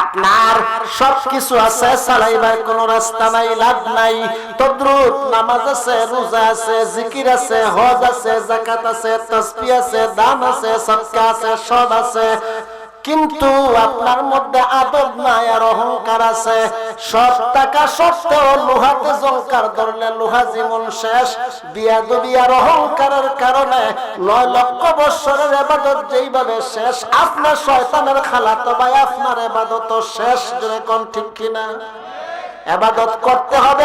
S1: আপনার সবকিছু আছে, চালাইবার কোন রাস্তা নাই, লাভ নাই। তদ্রুপ নামাজ আছে, রোজা আছে, জিকির আছে, হজ আছে, যাকাত আছে, তাসবিহ আছে, দান আছে, সদকা আছে, সব আছে, কিন্তু আপনার মধ্যে আদব নাই আর অহংকার আছে। সব টাকা সত্ত্বেও লোহাতে জলকার ধরলে লোহা জীবন শেষ। বিয়াদবি আর অহংকারের কারণে 9 লক্ষ বছরের ইবাদত যেইভাবে শেষ, আপনার শয়তানের খালাতো ভাই আপনার ইবাদত শেষ। জোরে কোন ঠিক কিনা? ইবাদত করতে হবে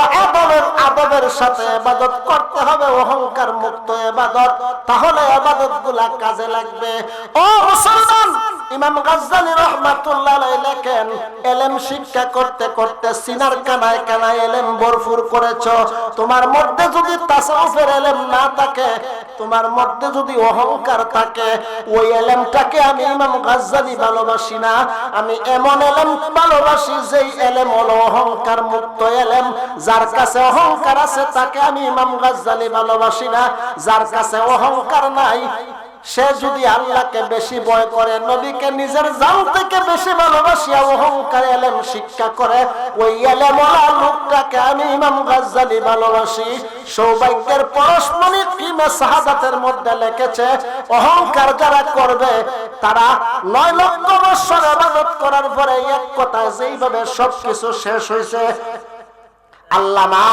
S1: আদবের সাথে, ইবাদত করতে হবে অহংকার মুক্ত ইবাদত, তাহলে ইবাদতগুলা কাজে লাগবে। ও মুসলমান, ইমাম গাজ্জালী রাহমাতুল্লাহ আলাইহি লেখেন, ইলম শিক্ষা করতে করতে সিনার কানায় কানায় ইলম ভরপুর করেছো। তোমার মধ্যে যদি তাসাউফের ইলম না থাকে, তোমার মধ্যে যদি অহংকার থাকে, ওই ইলমটাকে আমি ইমাম গাজ্জালী ভালোবাসি না। আমি এমন ইলম ভালোবাসি যেই ইলম হলো অহংকার মুক্ত ইলম। যার কাছে অহংকার আছে তাকে আমি ইমাম গাজ্জালী ভালোবাসি না। যার কাছে অহংকার নাই, সে যদি আল্লাহকে বেশি ভয় করে, নবীকে নিজের জান থেকে বেশি ভালোবাসিয়া অহংকার ইলম শিক্ষা করে, ওই ইলমওয়ালা লোকটাকে আমি ইমাম গাজ্জালী ভালোবাসি। সৌভাগ্যের পরশমণি কিমে শাহাদাতের মধ্যে লিখেছে, অহংকার যারা করবে তারা 9 লক্ষ বছর ইবাদত করার পরে এক কথায় যেইভাবে সবকিছু শেষ হয়েছে, আল্লামা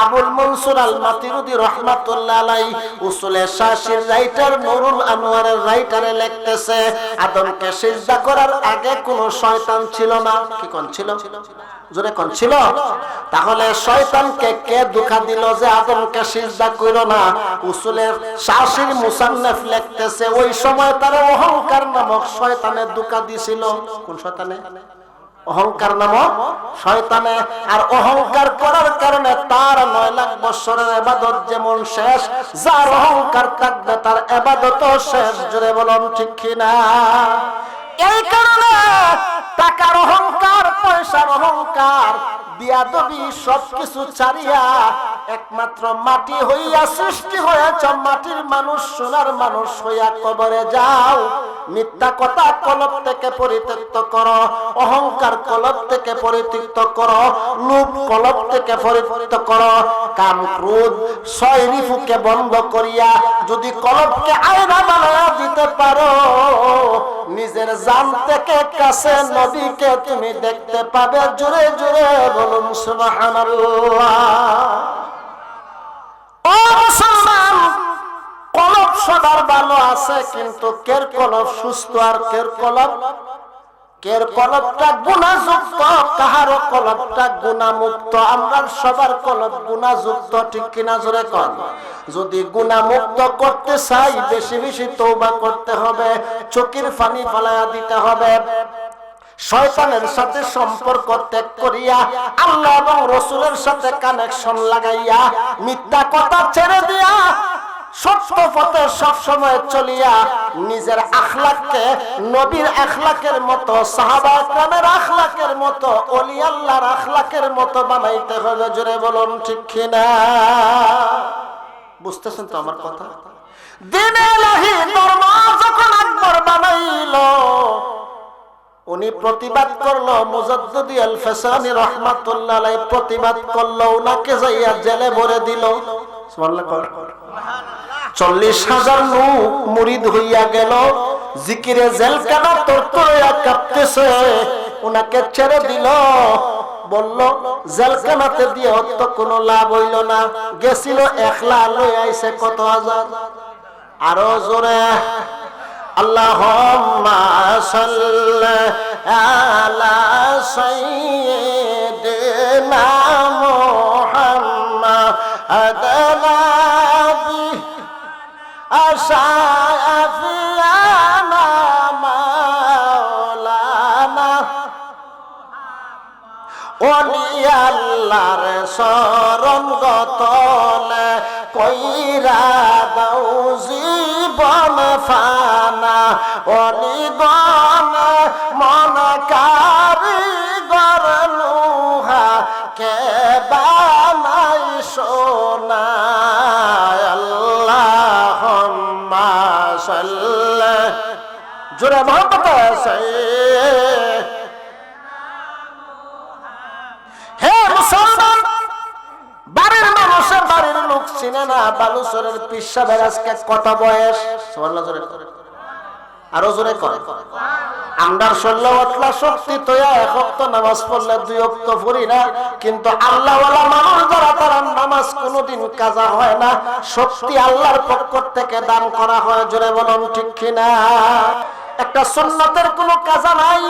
S1: আবুল মনসুর আল মাতুরিদি রাহমাতুল্লাহ আলাইহি উসুলে শাসির রাইটার নুরুল আনোয়ারের রাইটারে লিখতেছে, আদমকে সিজদা করার আগে কোনো শয়তান ছিল না। কি কোন ছিল? জোরে কোন ছিল? তাহলে শয়তানকে কে ধোঁকা দিল যে আদমকে সিজদা কইরো না? উসুলের শাসির মুসান্নিফ লিখতেছে, ওই সময় তার অহংকার নামক শয়তানে ধোঁকা দিছিল। কোন শয়তানে? অহংকার নামক শয়তানে। আর অহংকার করার কারণে তার 9 লাখ বছরের ইবাদত যেমন শেষ, যার অহংকার থাকবে তার ইবাদতও শেষ। জোরে বলুন ঠিক কিনা? এই কারণে টাকার অহংকার, পয়সার অহংকার, বিয়াদবি সবকিছু ছাড়িয়া একমাত্র মাটি হইয়া সৃষ্টি হয়েছ, মাটির মানুষ, সোনার মানুষ হইয়া কবরে যাও। মিথ্যা কথা কলব থেকে পরিত্যক্ত করো, অহংকার কলব থেকে পরিত্যক্ত করো, লোভ কলব থেকে পরিত্যক্ত করো, কাম ক্রোধ ছয় রিপুকে বন্ধ করিয়া যদি কলবকে আয়না বানায়া দিতে পারো, নিজের জান থেকে কাছে নবীকে তুমি দেখতে পাবে। জোরে জোরে বলুন সুবহানাল্লাহ। ও মুসলমান, কলব সবার ভালো আছে, কিন্তু কের কলব সুস্থ আর কের কলবটা গুনাহযুক্ত, কাহারো কলবটা গুনাহমুক্ত। আমরা সবার কলব গুনাহযুক্ত, ঠিক কিনা? জোরে কোন। যদি গুনাহমুক্ত করতে চাই, বেশি বেশি তওবা করতে হবে, চোখের পানি ফেলায়া দিতে হবে, শয়তানের সাথে সম্পর্ক ত্যাগ করিয়া আল্লাহ এবং রাসূলের সাথে কানেকশন লাগাইয়া মিথ্যা কথা ছেড়ে দিয়া সত্য পথে সবসময় চলিয়া নিজের আখলাককে নবীর আখলাকের মতো, সাহাবা کرامের আখলাকের মতো, ওলি আল্লাহর আখলাকের মতো বানাইতে হবে। জোরে বলুন ঠিক কিনা? বুঝতেছেন তো আমার কথা? দ্বীনে ইলাহি ধর্ম যখন আকবর বানাইলো, উনি প্রতিবাদ করলো, মুজাদ্দিদি আল ফাসানি রাহমাতুল্লাহ আলাইহি প্রতিবাদ করলো, উনাকে যাইয়া জেলে ভরে দিল। সুবহানাল্লাহ। 40,000 লোক মুরিদ হইয়া গেল, জিকিরে জেলখানা তরতরিয়া কাঁপতেছে, উনাকে ছেড়ে দিল। বলল জেলখানাতে দিয়ে তো কোনো লাভ হইল না, গেছিল একলা, লই আইছে কত হাজার। আরো জোরে আল্লাহুম্মা সাল্লি আলা সাইয়্যিদিনা মুহাম্মাদ নাবি আশাফিয়ানা মাওলানা ওলি আল্লাহর শরণ গতলে কইরা দাও জীবন ফানা, ওলি গণ মন কারিগর লোহা কে বানাই সোনা। আল্লাহুম্মা সাল্লি, জোরে মোহাম্মদ হে মুসলমান, বাড়ির মানুষের বাড়ির লোক চিনে না। বালুচরের পীর সাহেবের আজকে কত বয়স? সুবহানাল্লাহ। জোরে আরো জোরে কর। আমরা 16 ওয়াটলা শক্তি তোয়া এক ওয়াক্ত নামাজ পড়লে 2 ওয়াক্ত পড়ি না, কিন্তু আল্লাহওয়ালা মানুষ যারা, তারা নামাজ কোনোদিন কাজা হয় না, শক্তি আল্লাহর পক্ষ থেকে দান করা হয়। জোরে বলুন ঠিক কিনা? একটা সুন্নতের কোনো কাজা নাই,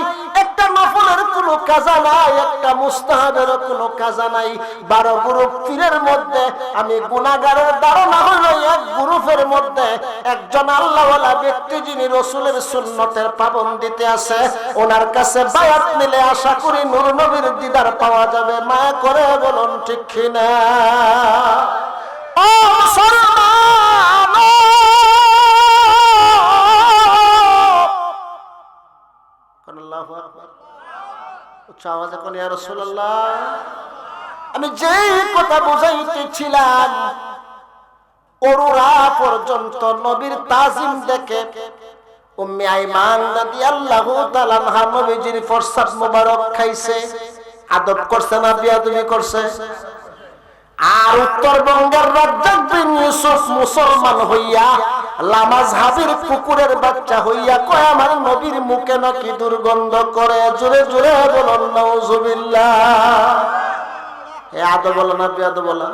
S1: একটা নফলের কোনো কাজা নাই, একটা মুস্তাহাবের কোনো কাজা নাই। 12 গ্রুপ পীরের মধ্যে আমি গুনাহগারের ধারণা হলো এক গ্রুপের মধ্যে একজন আল্লাহওয়ালা ব্যক্তি, যিনি রাসূলের সুন্নতের পাবন্দিতে আছে, ওনার কাছে বায়াত নিলে আশা করি নূর নবীর দিদার পাওয়া যাবে। মায়া করে বলুন ঠিক কিনা? ও মুসলমান, আল্লাহু আকবার, উচ্চ আওয়াজে কোন ইয়া রাসূলুল্লাহ। আমি যেই কথা বুঝাইতেছিলাম, অরুরা পর্যন্ত নবীর তাজিম দেখে উম্মে আইমান রাদিয়াল্লাহু তাআলা আনহা নবীজির ফরসাদ মোবারক খাইছে, আদব করছে না বিয়াদবি করছে? আর উত্তরবঙ্গের রাজ্জাক বিন ইউসুফ মুসলমান হইয়া লামাজহাবির কুকুরের বাচ্চা হইয়া কয় আমার নবীর মুখে নাকি দুর্গন্ধ করে। জোরে জোরে বলুন নাউজুবিল্লাহ। এ আদব বলো না বেয়াদব বলো?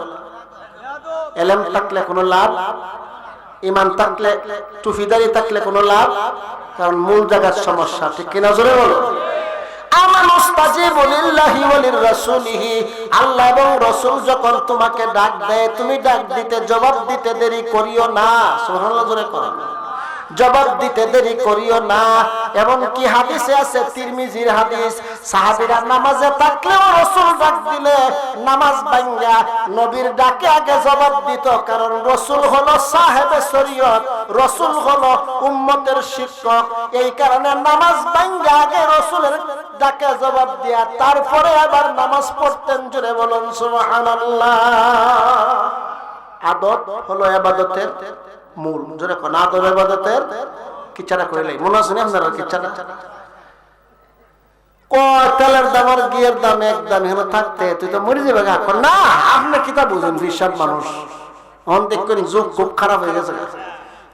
S1: এলেম থাকলে কোনো লাভ, ইমান থাকলে, টুফিদারি থাকলে কোনো লাভ, কারণ মূল জায়গার সমস্যা। ঠিক কিনা জোরে বলো? আল্লাহ এবং রাসূল যখন তোমাকে ডাক দেয়, তুমি ডাক দিতে জবাব দিতে দেরি করিও না। সুবহানাল্লাহ জোরে করো। জবাব দিতে দেরি করিও না। এমন কি হাদিসে আছে, তিরমিজির হাদিস, সাহাবীরা নামাজে থাকলেও রাসূল ডাক দিলে নামাজ ভাঙ্গা নবীর ডাকে আগে জবাব দিত, কারণ রাসূল হলো সাহেবে শরীয়ত, রাসূল হলো উম্মতের শিক্ষক। এই কারণে নামাজ ভাঙ্গা আগে রাসূলের ডাকে জবাব দিয়া তারপরে আবার নামাজ পড়তেন। জোরে বলুন সুবহানাল্লাহ। আদব হলো ইবাদতের মূল। জোরে কোন আদব ইবাদতের কিচ্ছাটা কইলে মনে আছে না আপনারা? কিচ্ছাটা কয় তেলের দাম আর ঘিয়ের দাম একদম এখানে থাকতে তুই তো মরে যাবে গা। না, আপনি কিতা বুঝেন? বিশ্বাস মানুষ অন দেখবেন যুগ খুব খারাপ হয়ে গেছে।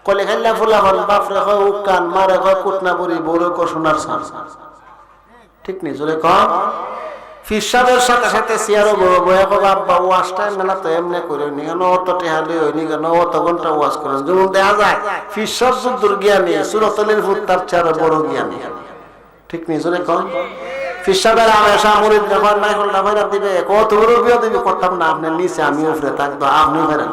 S1: কলে খাইলা ফুলা হল বাপরে হয় উকান, মারে হয় কুটনা বুড়ি, বড় কো সোনার সান। ঠিক নেই? জোরে কম। ফিসাবের সাথে সাথে সিয়ারও বয়ে আব্বা ওয়াজটা মেলা তো এমনি করে নি কেন, অত টেহালি হয়নি কেন, অত ঘন্টা ওয়াজ করেন। যেমন দেখা যায় ফিসাব যুদ্ধর জ্ঞানী, সুরতলের ফুট তার চেয়ে বড় জ্ঞানী। ঠিক নেই? জোরে কম। ফিসাবের আমেশা মুরিদ ব্যাপার নাই হল না ভাইরা দিবে, কত বড় বিয়ে দিবে করতাম না, আপনি নিচে আমি উপরে থাকবো, আপনি ফেরেন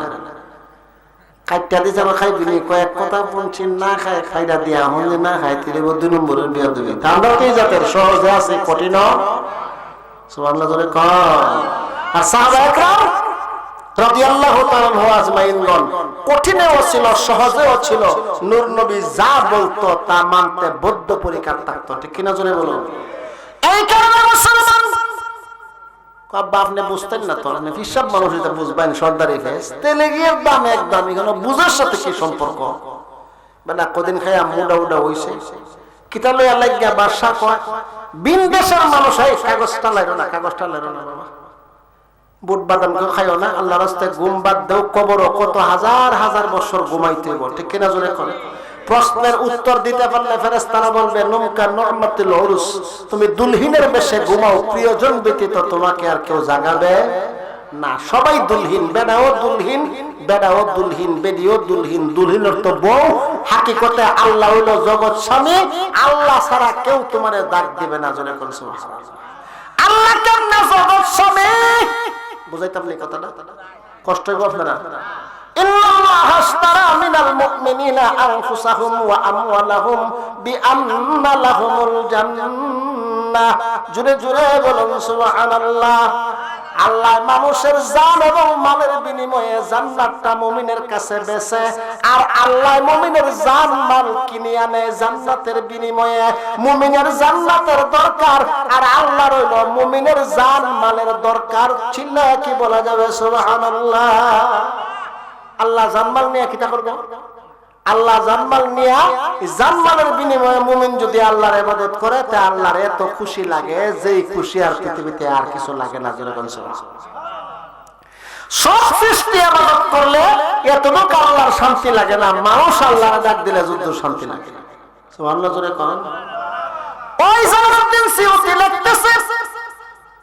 S1: খাইটা দিয়ে যাবো খাইবি কয়েক কথা বলছি না খাই খাইটা দিয়া হন না খাই তিরে 2 নম্বরের বিয়ে দিবি। আমরা কি জাতের সহজে আছে কঠিন? সুবহানাল্লাহ জোরে কম। আর সাহাবা একরাম রাদিয়াল্লাহু তাআলা আজমাইনগণ কঠিনেও ছিল সহজেও ছিল, নূর নবী যা বলতো তা মানতে বদ্ধপরিকর থাকতো। ঠিক কিনা জোরে বলো? এই কারণে মুসলমান আব্বা আপনি বুঝতেন না তো, আপনি হিসাব মানুষ এটা বুঝবেন। সর্দারি ফেস তেলে গিয়ে দাম একদম, এখানে বুঝার সাথে কি সম্পর্ক? মানে কদিন খাইয়া মুডা উডা হইছে কিতা লইয়া লাগিয়া বাদশা কয় বিন দেশের মানুষ হয় কাগজটা লাইরো না, কাগজটা লাইরো না বাবা, বুট বাদাম কেউ খাইও না, আল্লাহ রাস্তায় ঘুম বাদ দেও, কবর কত হাজার হাজার বছর ঘুমাইতে হইব। ঠিক কিনা জোরে করে? প্রশ্নের উত্তর দিতে পারলে ফেরেশতারা বলবে নুমকা নুমাতুল উরুস, তুমি দুলহিনের বেশে ঘুমাও, প্রিয়জন ব্যতীত তোমাকে আর কেউ জাগাবে না। সবাই দুলহিন, বেড়াও দুলহিন, বেড়াও দুলহিন, বেডিও দুলহিন। দুলহিনের তো বউ, হাকিকতে আল্লাহ হইল জগৎ স্বামী, আল্লাহ ছাড়া কেউ তোমারে ডাক দিবে না। জোরে কোন সুবহানাল্লাহ। আল্লাহ কেন জগৎ স্বামী? বুঝাইতাম না কথাটা, কষ্ট হইব আপনারা? ইন্নাল্লাহা আশতারা মিনাল মুমিনিনা আনফুসাহুম ওয়া আমওয়ালাহুম বিআন্না লাহুমুল জান্নাহ। জোরে জোরে বলুন সুবহানাল্লাহ। আল্লাহ মানুষের জান এবং মালের বিনিময়ে জান্নাতটা মুমিনের কাছে বেচে, আর আল্লাহ মুমিনের জান মাল কিনে আনে জান্নাতের বিনিময়ে। মুমিনের জান্নাতের দরকার, আর আল্লাহ রইল মুমিনের জান মালের দরকার। চিল্লা কি বলা যাবে? সুবহানাল্লাহ। আল্লাহ জানমাল নিয়ে কিতা করবে? আল্লাহ জানমাল নিয়ে, জানমালের বিনিময়ে মুমিন যদি আল্লাহর ইবাদত করে, তা আল্লাহর এত খুশি লাগে, যেই খুশি আর পৃথিবীতে আর কিছু লাগে না। যেরকম সব সৃষ্টি ইবাদত করলে এতটুকু আল্লাহর শান্তি লাগে না, মানুষ আল্লাহর ডাক দিলে যুদ্ধ শান্তি লাগে। সুবহানাল্লাহ জোরে করেন। ওই জালালউদ্দিন সিউতি লিখতেছে,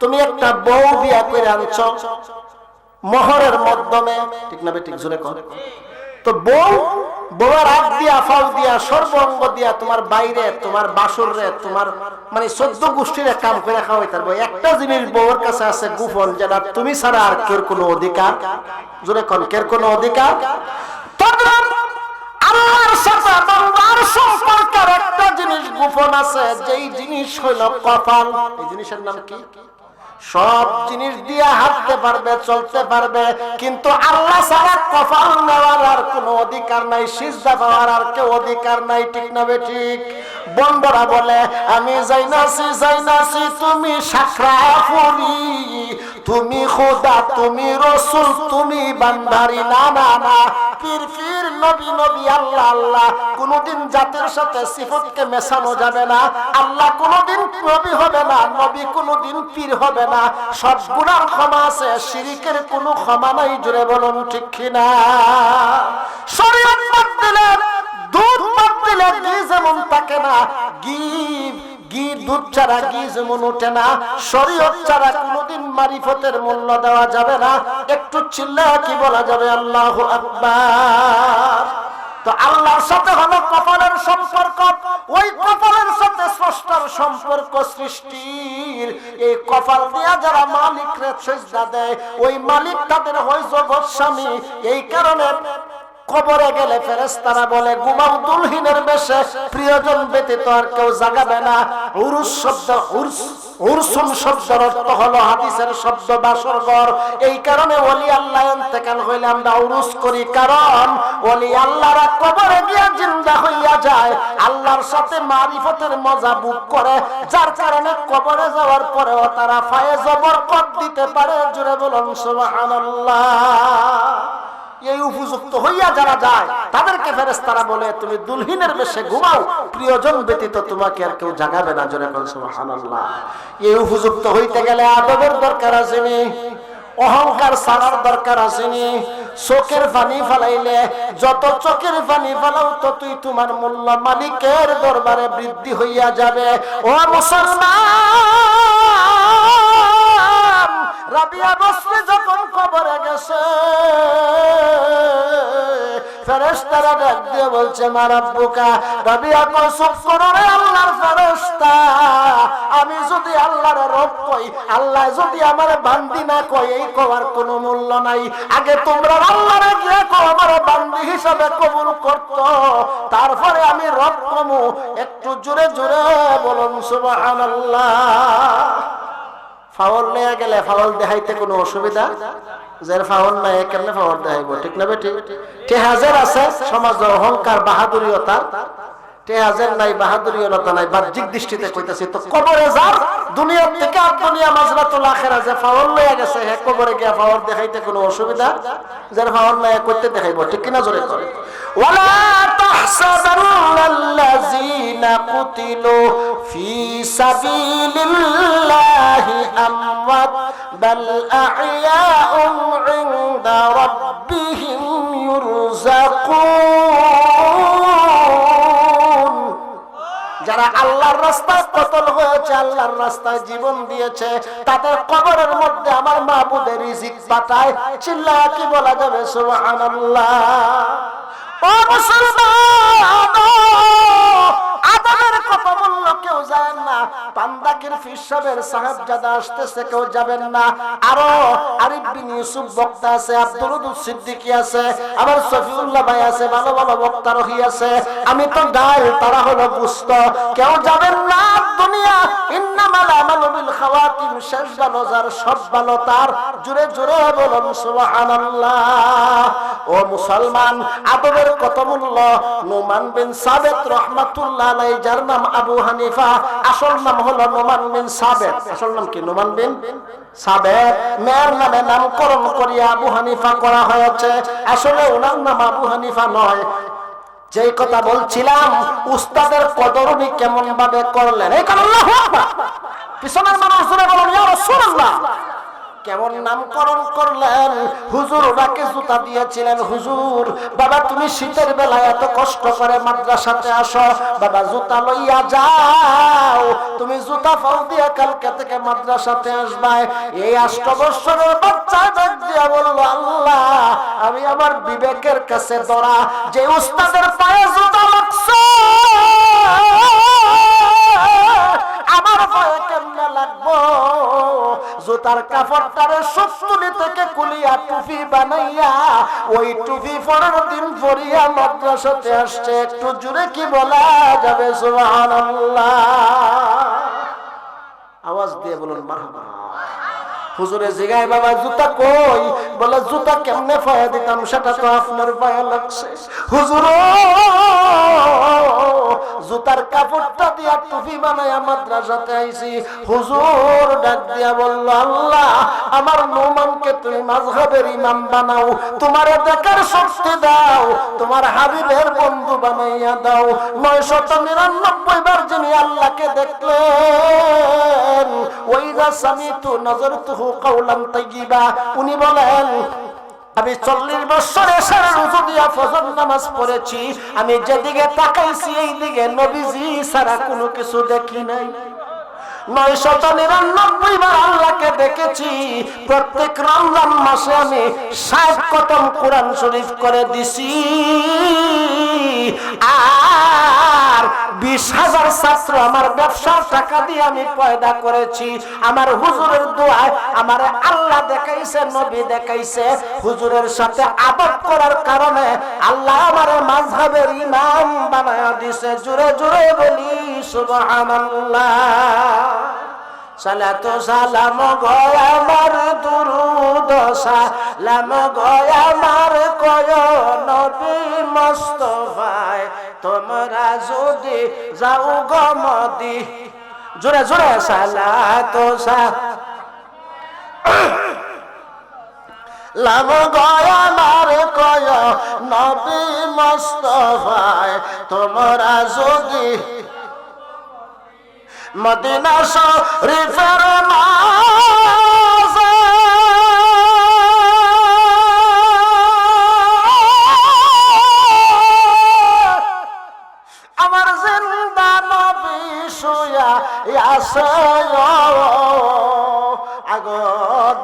S1: তুমি একটা বউ বিয়া করে আনছো মোহরের মাধ্যমে, ঠিক না বেঠিক? জোরে কর। তো বউয়ের হাত দিয়া, ফাউ দিয়া, সর্বাঙ্গ দিয়া তোমার বাইরে, তোমার বাসর রে, তোমার মানে 14 গোষ্ঠীর কাম করে খাওয়াইতে পারবো। একটা জিনিস বউয়ের কাছে আছে গোপন, যেটা তুমি ছাড়া আর কেউ কোনো অধিকার, জোরে কর, কেউ কোনো অধিকার। আল্লাহর সাথে বান্দার সম্পর্কের একটা জিনিস গোপন আছে, যেই জিনিস হইল কপাল। এই জিনিসের নাম কি? সব জিনিস দিয়ে হাঁটতে পারবে, চলতে পারবে, কিন্তু আল্লাহ ছাড়া কপাল নেওয়ার আর কোনো অধিকার নাই, সিজদা পাওয়ার আর কেউ অধিকার নাই। ঠিক না বেঠিক? বন্ধুরা বলে আমি যাইনাছি তুমি সাকরাফুরি, তুমি খোদা, তুমি রসুল, তুমি বান্দারি। না না না, পীর পীর, নবী নবী, আল্লাহ আল্লাহ। কোনদিন জাতের সাথে সিফতকে মেশানো যাবে না। আল্লাহ কোনদিন নবী হবে না, নবী কোনদিন পীর হবে না। সব গুনার ক্ষমা আছে, শিরিকের কোনো ক্ষমা নাই। জুড়ে বলুন ঠিক কিনা? শরীয়ত বাদ দিলে, দুধ বাদ দিলে ঘি যেমন থাকে না, ঘি দুধ ছাড়া ঘি যেমন ওঠে না, শরীয়ত ছাড়া কোনোদিন মারিফতের মূল্য দেওয়া যাবে না। একটু চিল্লায়া কি বলা যাবে? আল্লাহু আকবার। তো আল্লাহর সাথে হলো কপালের সম্পর্ক, ওই কপালের সাথে স্রষ্টার সম্পর্ক সৃষ্টির। এই কপাল দিয়া যারা মালিকরে সিজদা দেয়, ওই মালিক তাদের হয় জগৎ স্বামী। এই কারণে কবরে গেলে ফেরেশতারা বলে ঘুমাও দুলহিনের বেশে, প্রিয়জন ব্যতীত আর কেউ জাগাবে না। উরুস শব্দ, উরসুন শব্দের অর্থ হলো হাদিসের শব্দ বাসর ঘর। এই কারণে ওলি আল্লাহ ইন্তেকাল হইলে আমরা উরুস করি, কারণ ওলি আল্লাহরা কবরে গিয়া জিন্দা হইয়া যায়, আল্লাহর সাথে মারিফতের মজা বুক করে, যার কারণে কবরে যাওয়ার পরেও তারা ফায়েজ বরকত দিতে পারে। জোরে বলুন সুবহানাল্লাহ। এই উপযুক্ত হইয়া যারা যায় তাদেরকে ফেরেশতারা বলে তুমি দুলহিনের বেশে ঘুমাও, প্রিয়জন ব্যতীত তোমাকে আর কেউ জাগাবে না। জোরে বলুন সুবহানাল্লাহ। এই উপযুক্ত হইতে গেলে আদবের দরকার আছে নি, অহংকার ছাড়ার দরকার আছে নি। চোখের পানি ফালাইলে যত চোখের পানি ফালাও ততই তোমার মূল্য মালিকের দরবারে বৃদ্ধি হইয়া যাবে। ও মুসলমান, রাবিয়া বসরি যখন কবরে গেছে, ফেরেশতারা ডাক দিয়ে বলছে মা রাব্বুকা। রাবিয়া কই চুপ করো রে আল্লাহর ফেরেশতা, আমি যদি আল্লাহর রব কই, আল্লাহ যদি আমার বান্দি না কই, এই কওয়ার কোনো মূল্য নাই। আগে তোমরা আল্লাহরে গিয়ে কও আমার বান্দি হিসাবে কবুল করত, তারপরে আমি রব কমু। একটু জোরে জোরে বলুন সুবহানাল্লাহ। ফাউল নিয়ে গেলে ফাউল দেখাইতে কোনো অসুবিধা? যার ফাউল নাই কেমনে ফাউল দেখাইব? ঠিক না বেটি? টেহাজের আছে সমাজ অহংকার বাহাদুরিয়তা, টেহাজের নাই বাহাদুরিয়তা নাই, বাহ্যিক দৃষ্টিতে কইতাছি। তো কবরে যার দুনিয়া থেকে আর দুনিয়া মাজরাতুল আখিরা যে ফাউল লয়ে গেছে, হে কবরে গিয়া ফাউল দেখাইতে কোনো অসুবিধা? যার ফাউল নাই কইতে দেখাইব, ঠিক কিনা? জোরে করে ওয়ালা তাহসাবান্নাল্লাযীনা কুতিলু ফি সাবিলিল্লাহি আমওয়াত বাল আহইয়াউন ইনদা রাব্বিহিম ইউরযাকুন। যারা আল্লাহর রাস্তায় কতল হয়েছে, আল্লাহর রাস্তায় জীবন দিয়েছে, তাদের কবরের মধ্যে আমার মাবুদের রিজিক পাঠায়। চিল্লায়া কি বলা যাবে? সুবহানাল্লাহ। ও মুসলমান, আদমের কথা বললো কেউ যায় না, পান্দাকির ফিসাবের সাহেবজাদা আসতেছে কেউ যাবেন না, আরো আরিফ বিন ইউসুফ বক্তা আছে, আব্দুল ওদুদ সিদ্দিকী আছে, আবার সফিউল্লাহ ভাই আছে, ভালো ভালো বক্তা রহি আছে। আমি তো ডাল, তারা হলো গুস্ত, কেউ যাবেন না। দুনিয়া ইন্নামাল আমালু বিল খাওয়াতিম, শেষ ভালো যার সব ভালো তার। জোরে জোরে বলুন সুবহানাল্লাহ। ও মুসলমান, আদবের কত মূল্য। নোমান বিন সাবেত রাহমাতুল্লাহ আলাইহি, যার নাম আবু হানিফা, আসল নাম হলো নোমান বিন সাবেত। আসল নাম কি? নোমান বিন সাবেত। মেয়ের নামে নামকরণ করিয়া আবু হানিফা করা হয়েছে, আসলে ওনার নাম আবু হানিফা নয়। যেই কথা বলছিলাম, উস্তাদের কদর উনি কেমন ভাবে করলেন, এই কারণে আল্লাহু আকবার। পিছনের মানুষ জোরে বলুন ইয়া রাসূলুল্লাহ। কেমন নামকরণ করলেন? হুজুর ওনাকে জুতা দিয়েছিলেন। হুজুর বাবা, তুমি শীতের বেলা এত কষ্ট করে মাদ্রাসাতে আসো, বাবা জুতা লইয়া যাও, তুমি জুতা পাও দিয়া কালকে থেকে মাদ্রাসাতে আসবা। এই 8 বছরের বাচ্চা ডাক দিয়া বলল, আল্লাহ আমি আমার বিবেকের কাছে ধরা, যে উস্তাদের পায়ে জুতা লাগছে আমার পায়ে কেমনে লাগবো? জুতার কাপড়টারে সুতুলি থেকে কুলিয়া টুপি বানাইয়া ওই টুপি পরের দিন পরিয়া মাদ্রাসাতে আসছে। একটু জুড়ে কি বলা যাবে? সুবহানাল্লাহ। আওয়াজ দিয়ে বলুন মারহাবা। হুজুরে জিগায়, বাবা জুতা কই? বলে জুতা কেমনে পায়ে দিতাম, সেটা তো আপনার পায়ে লাগছে। হুজুর জুতার কাপড়টা দিয়া টুপি বানাইয়া মাদ্রাসাতে আইছি। হুজুর ডাক দিয়া বলল, আল্লাহ আমার নোমানকে তুমি মাযহাবের ইমাম বানাও, তোমারে দেখার শক্তি দাও, তোমার হাবিবের বন্ধু বানাইয়া দাও। 999 বার যিনি আল্লাহকে দেখলেন, ওয়াইদা সামিতু নাযারতুহু কাওলান তাইয়্যিবা, উনি বলেন আমি 40 বছর এশার রুজু দিয়া ফজর নামাজ পড়েছি, আমি যেদিকে তাকাইছি এই দিকে নবীজি ছাড়া কোনো কিছু দেখি নাই। 999 বার আল্লাহকে দেখেছি। প্রত্যেক রমজান মাসে আমি 60 খতম কোরআন শরীফ করে দিছি। আর 20,000 ছাত্র আমার ব্যবসার টাকা দিয়ে আমি পয়দা করেছি। আমার হুজুরের দোয়ায় আমার আল্লাহ দেখাইছে, নবী দেখাইছে। হুজুরের সাথে আদব করার কারণে আল্লাহ আমার মাযহাবের ইমাম বানায়া দিয়েছে। জোরে জোরে বলি সুবহানাল্লাহ। সালাতু সালাম গয় আমার দুরুদ সালাম গয় আমার কয় নবী মুস্তাফায় তোমরা যদি যাও গো মদি। জোরে জোরে সালাতু সালাম গয় আমার কয় নবী মুস্তাফায় তোমরা যদি মদিনা শরীফের মাঝে আমার জিন্দা নবী শুয়া আছে আগো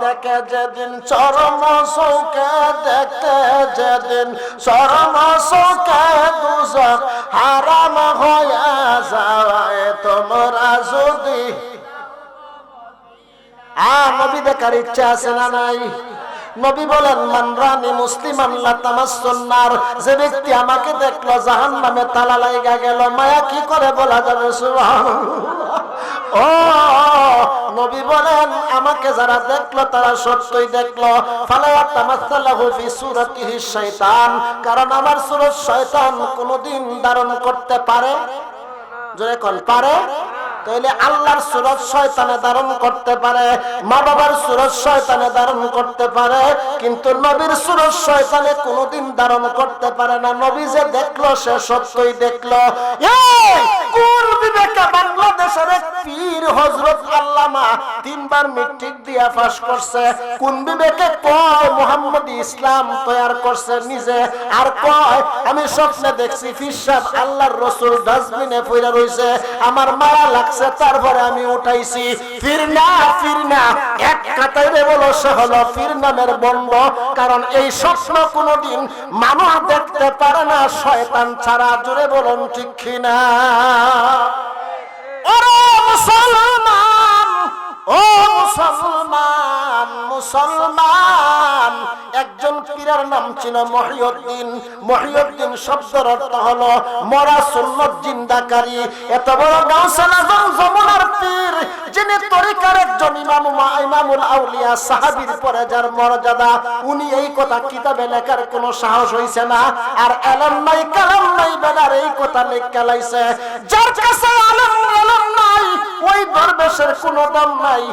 S1: দেখে যেদিন চরম শোকে দেখতে যেদিন চরম শোকে দুজক হারাম হয়ে যায় তোমরা যদি নবী দেখার ইচ্ছা আছে না নাই? নবী বলেন মান রানি মুসলিমান লা তামাসসুন নার, যে ব্যক্তি আমাকে দেখলো জাহান্নামে তালা লাগা গেল। মায়া কি করে বলা যাবে সুবহানাল্লাহ। ও নবী বলেন আমাকে যারা দেখলো তারা সত্যই দেখলো। ফালা তামাসসালাহু ফি সূরাতিহি শাইতান, কারণ আমার সূরত শয়তান কোনদিন ধারণ করতে পারে? জোরে কোন পারে? তাইলে আল্লাহর সূরত শয়তানে ধারণ করতে পারে, মা বাবার সূরত শয়তানে ধারণ করতে পারে, কিন্তু নবীর সূরত শয়তানে কোনদিন ধারণ করতে পারে না। নবী যে দেখলো সে সত্যই দেখলো। এই কোন বিবেকে বাংলাদেশের এক পীর হযরত আল্লামা 3 বার মেট্রিক দিয়া পাস করছে, কোন বিবেকে কয় মুহাম্মদী ইসলাম তৈয়ার করছে নিজে, আর কয় আমি স্বপ্নে দেখছি পীর সাহেব আল্লাহর রাসূল ডাস্টবিনে পড়ে রইছে, আমার মায়া লাগছে তারপরে আমি উঠাইছি। ফির না এক কথায় বলো সে হলো ফির নামের বন্ধ। কারণ এই স্বপ্ন কোনদিন মানুষ দেখতে পারে না শয়তান ছাড়া। জোরে বলুন ঠিক কিনা? ওরে মুসলমান, ও মুসলমান, মুসলমান একজন পীরের নাম ছিল মহিউদ্দিন। মহিউদ্দিন শব্দের অর্থ হলো মরা সুন্নাত জিন্দাকারী। এত বড় গাউসুল আজম যমুনার পীর, যিনি তরিকার একজন ইমামুল আউলিয়া, সাহাবীর পরে যার মর্যাদা, উনি এই কথা কিতাবে লেখার কোনো সাহস হইছে না। আর ইলম নাই কালাম নাই বেদার এই কথা লেখা লাইছে। যার কাছে ইলম নাই ওই দরবেশের কোনো দাম নাই,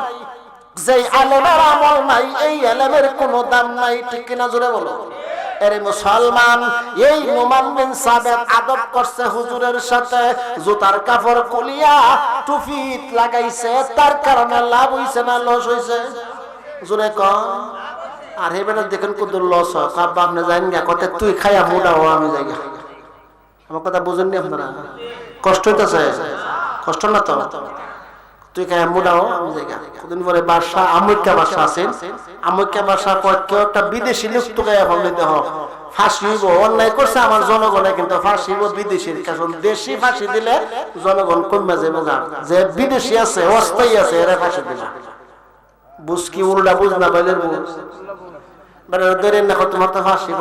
S1: যেই আলেমের আমল নাই এই আলেমের কোনো দাম নাই। ঠিক কিনা জোরে বলো? এরে মুসলমান, এই নুমান বিন সাবেত আদব করছে হুজুরের সাথে, জুতার কাপড় খুলিয়া টুপি লাগাইছে, তার কারণে লাভ হইছে না লস হইছে? জোরে কন। আর হে বেটা দেখেন কত লস হয়। কাব্বা আপনি জানেন গা কত তুই খাইয়া মুডাও আমি যাই। আমার কথা বুঝেননি আপনারা? কষ্ট হইতেছে? কষ্ট না তো? তুই খাইয়া মুডাও আমি যাই। কদিন পরে বাদশা আমুক্কা বাদশা আছেন, আমুক্কা বাদশা কয় কেউ একটা বিদেশি লোক তো গায়ে ফেলে দেহ ফাঁসি হইব। অন্যায় করছে আমার জনগণে, কিন্তু ফাঁসি হইব বিদেশির। কারণ দেশি ফাঁসি দিলে জনগণ কমে যাবে, যে বিদেশি আছে অস্থায়ী আছে এরা ফাঁসি দিলে। বুঝ কি উল্টা বুঝ না পাইলে তোমার তো ফাঁসি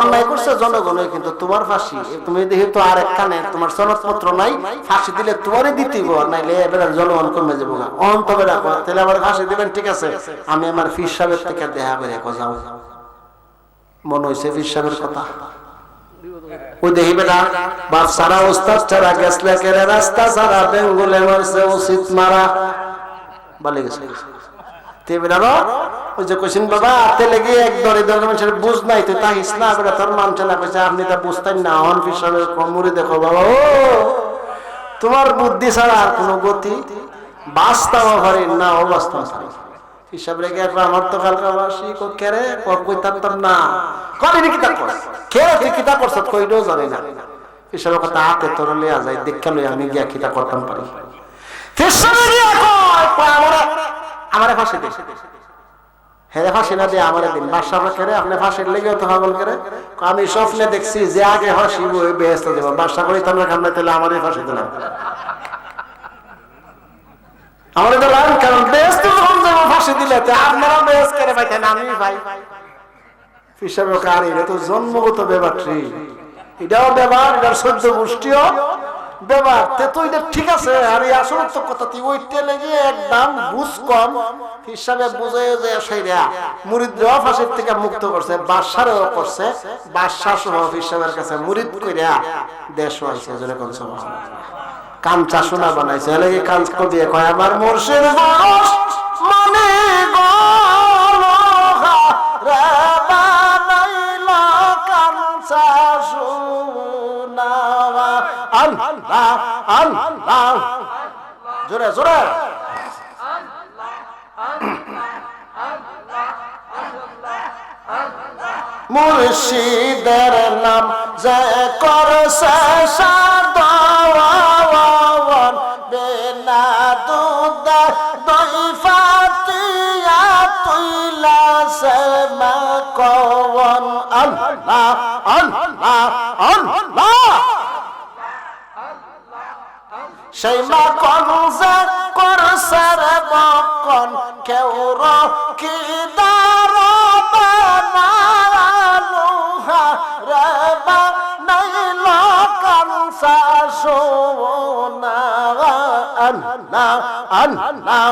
S1: অন্যায় করছে জনগণ, কিন্তু তোমার ফাঁসি। তুমি দেখি তো আর এক কানে তোমার সনদপত্র নাই, ফাঁসি দিলে তোমারই দিতে নাইলে এবার জনগণ কমে যাবো না। অন্ত বেড়া তাহলে আবার ফাঁসি দিবেন, ঠিক আছে আমি আমার পীর সাহেবের থেকে দেখা করে যাও। মনে হয়েছে পীর সাহেবের কথা। ওই দেখি বেটা বাপ সারা ওস্তাদ ছাড়া গেছলে কেড়ে রাস্তা সারা বেঙ্গুলে মারছে উচিত মারা বলে গেছে। ওই যে কইছেন বাবা তেলে গিয়ে একদম মানুষের বুঝ নাই, তুই তাহিস না বেটা তোর মান চালা কইছে আপনি তা বুঝতেন না। হন পিছনে কমুরি দেখো বাবা, ও তোমার বুদ্ধি ছাড়া আর কোনো গতি বাস্তব পারি না। ও বাস্তব হিসাব রেখে আমার তো কালকা বাসি কেরে কইতাম তোর না কদিনই কিতাব করছ কে তুই কিতাব করছ কইলেও জানি না। হিসাবের কথা হাতে তোর লিয়া যায় দেখা লই আমি গিয়া কিতাব করতাম পারি। আমার ফাঁসি দিন, হ্যাঁ ফাঁসি না দিয়ে আমার দিন। বাদশা করে আপনি ফাঁসির লেগে তো পাগল করে, আমি স্বপ্নে দেখছি যে আগে ফাঁসি বেহেস্ত দেব। বাদশা করি তোমরা খামনে তাহলে আমারই ফাঁসি দিলাম, আমাদের তো লাইন, কারণ বেহেস্ত যখন যাবো ফাঁসি দিলে আপনারা বেহেস্ত করে পাইতেন, আমি ভাই হিসাবে কার এটা তো জন্মগত ব্যাপারটি, এটাও ব্যাপার, এটার সহ্য গোষ্ঠীও ব্যাপার। তো এটা ঠিক আছে। আর এই আসল তো কথা তুই ওইটা লেগে একদম বুঝ কম হিসাবে বুঝে যে সেইরা মুরিদরাও ফাঁসির থেকে মুক্ত করছে, বাদশারও করছে, বাদশা সহ হিসাবের কাছে মুরিদ কইরা দেশ হয়েছে। যেরকম কাঞ্চা সোনা বানাইছে, এলাকি কাঞ্চ দিয়ে কয় আমার মুর্শিদ মনে জোরে জোরে মুর্শিদের নাম যে করছে সাদওয়ান বিনা দুধ দই ফাতিয়া তুইলা সে মাকওয়ান আল্লাহ আল্লাহ আল্লাহ সেই মাখন যে করছে রে বকন কেউ রকি দার বানালুহা রে বানাইল কানসা সোনা আল্লাহ আল্লাহ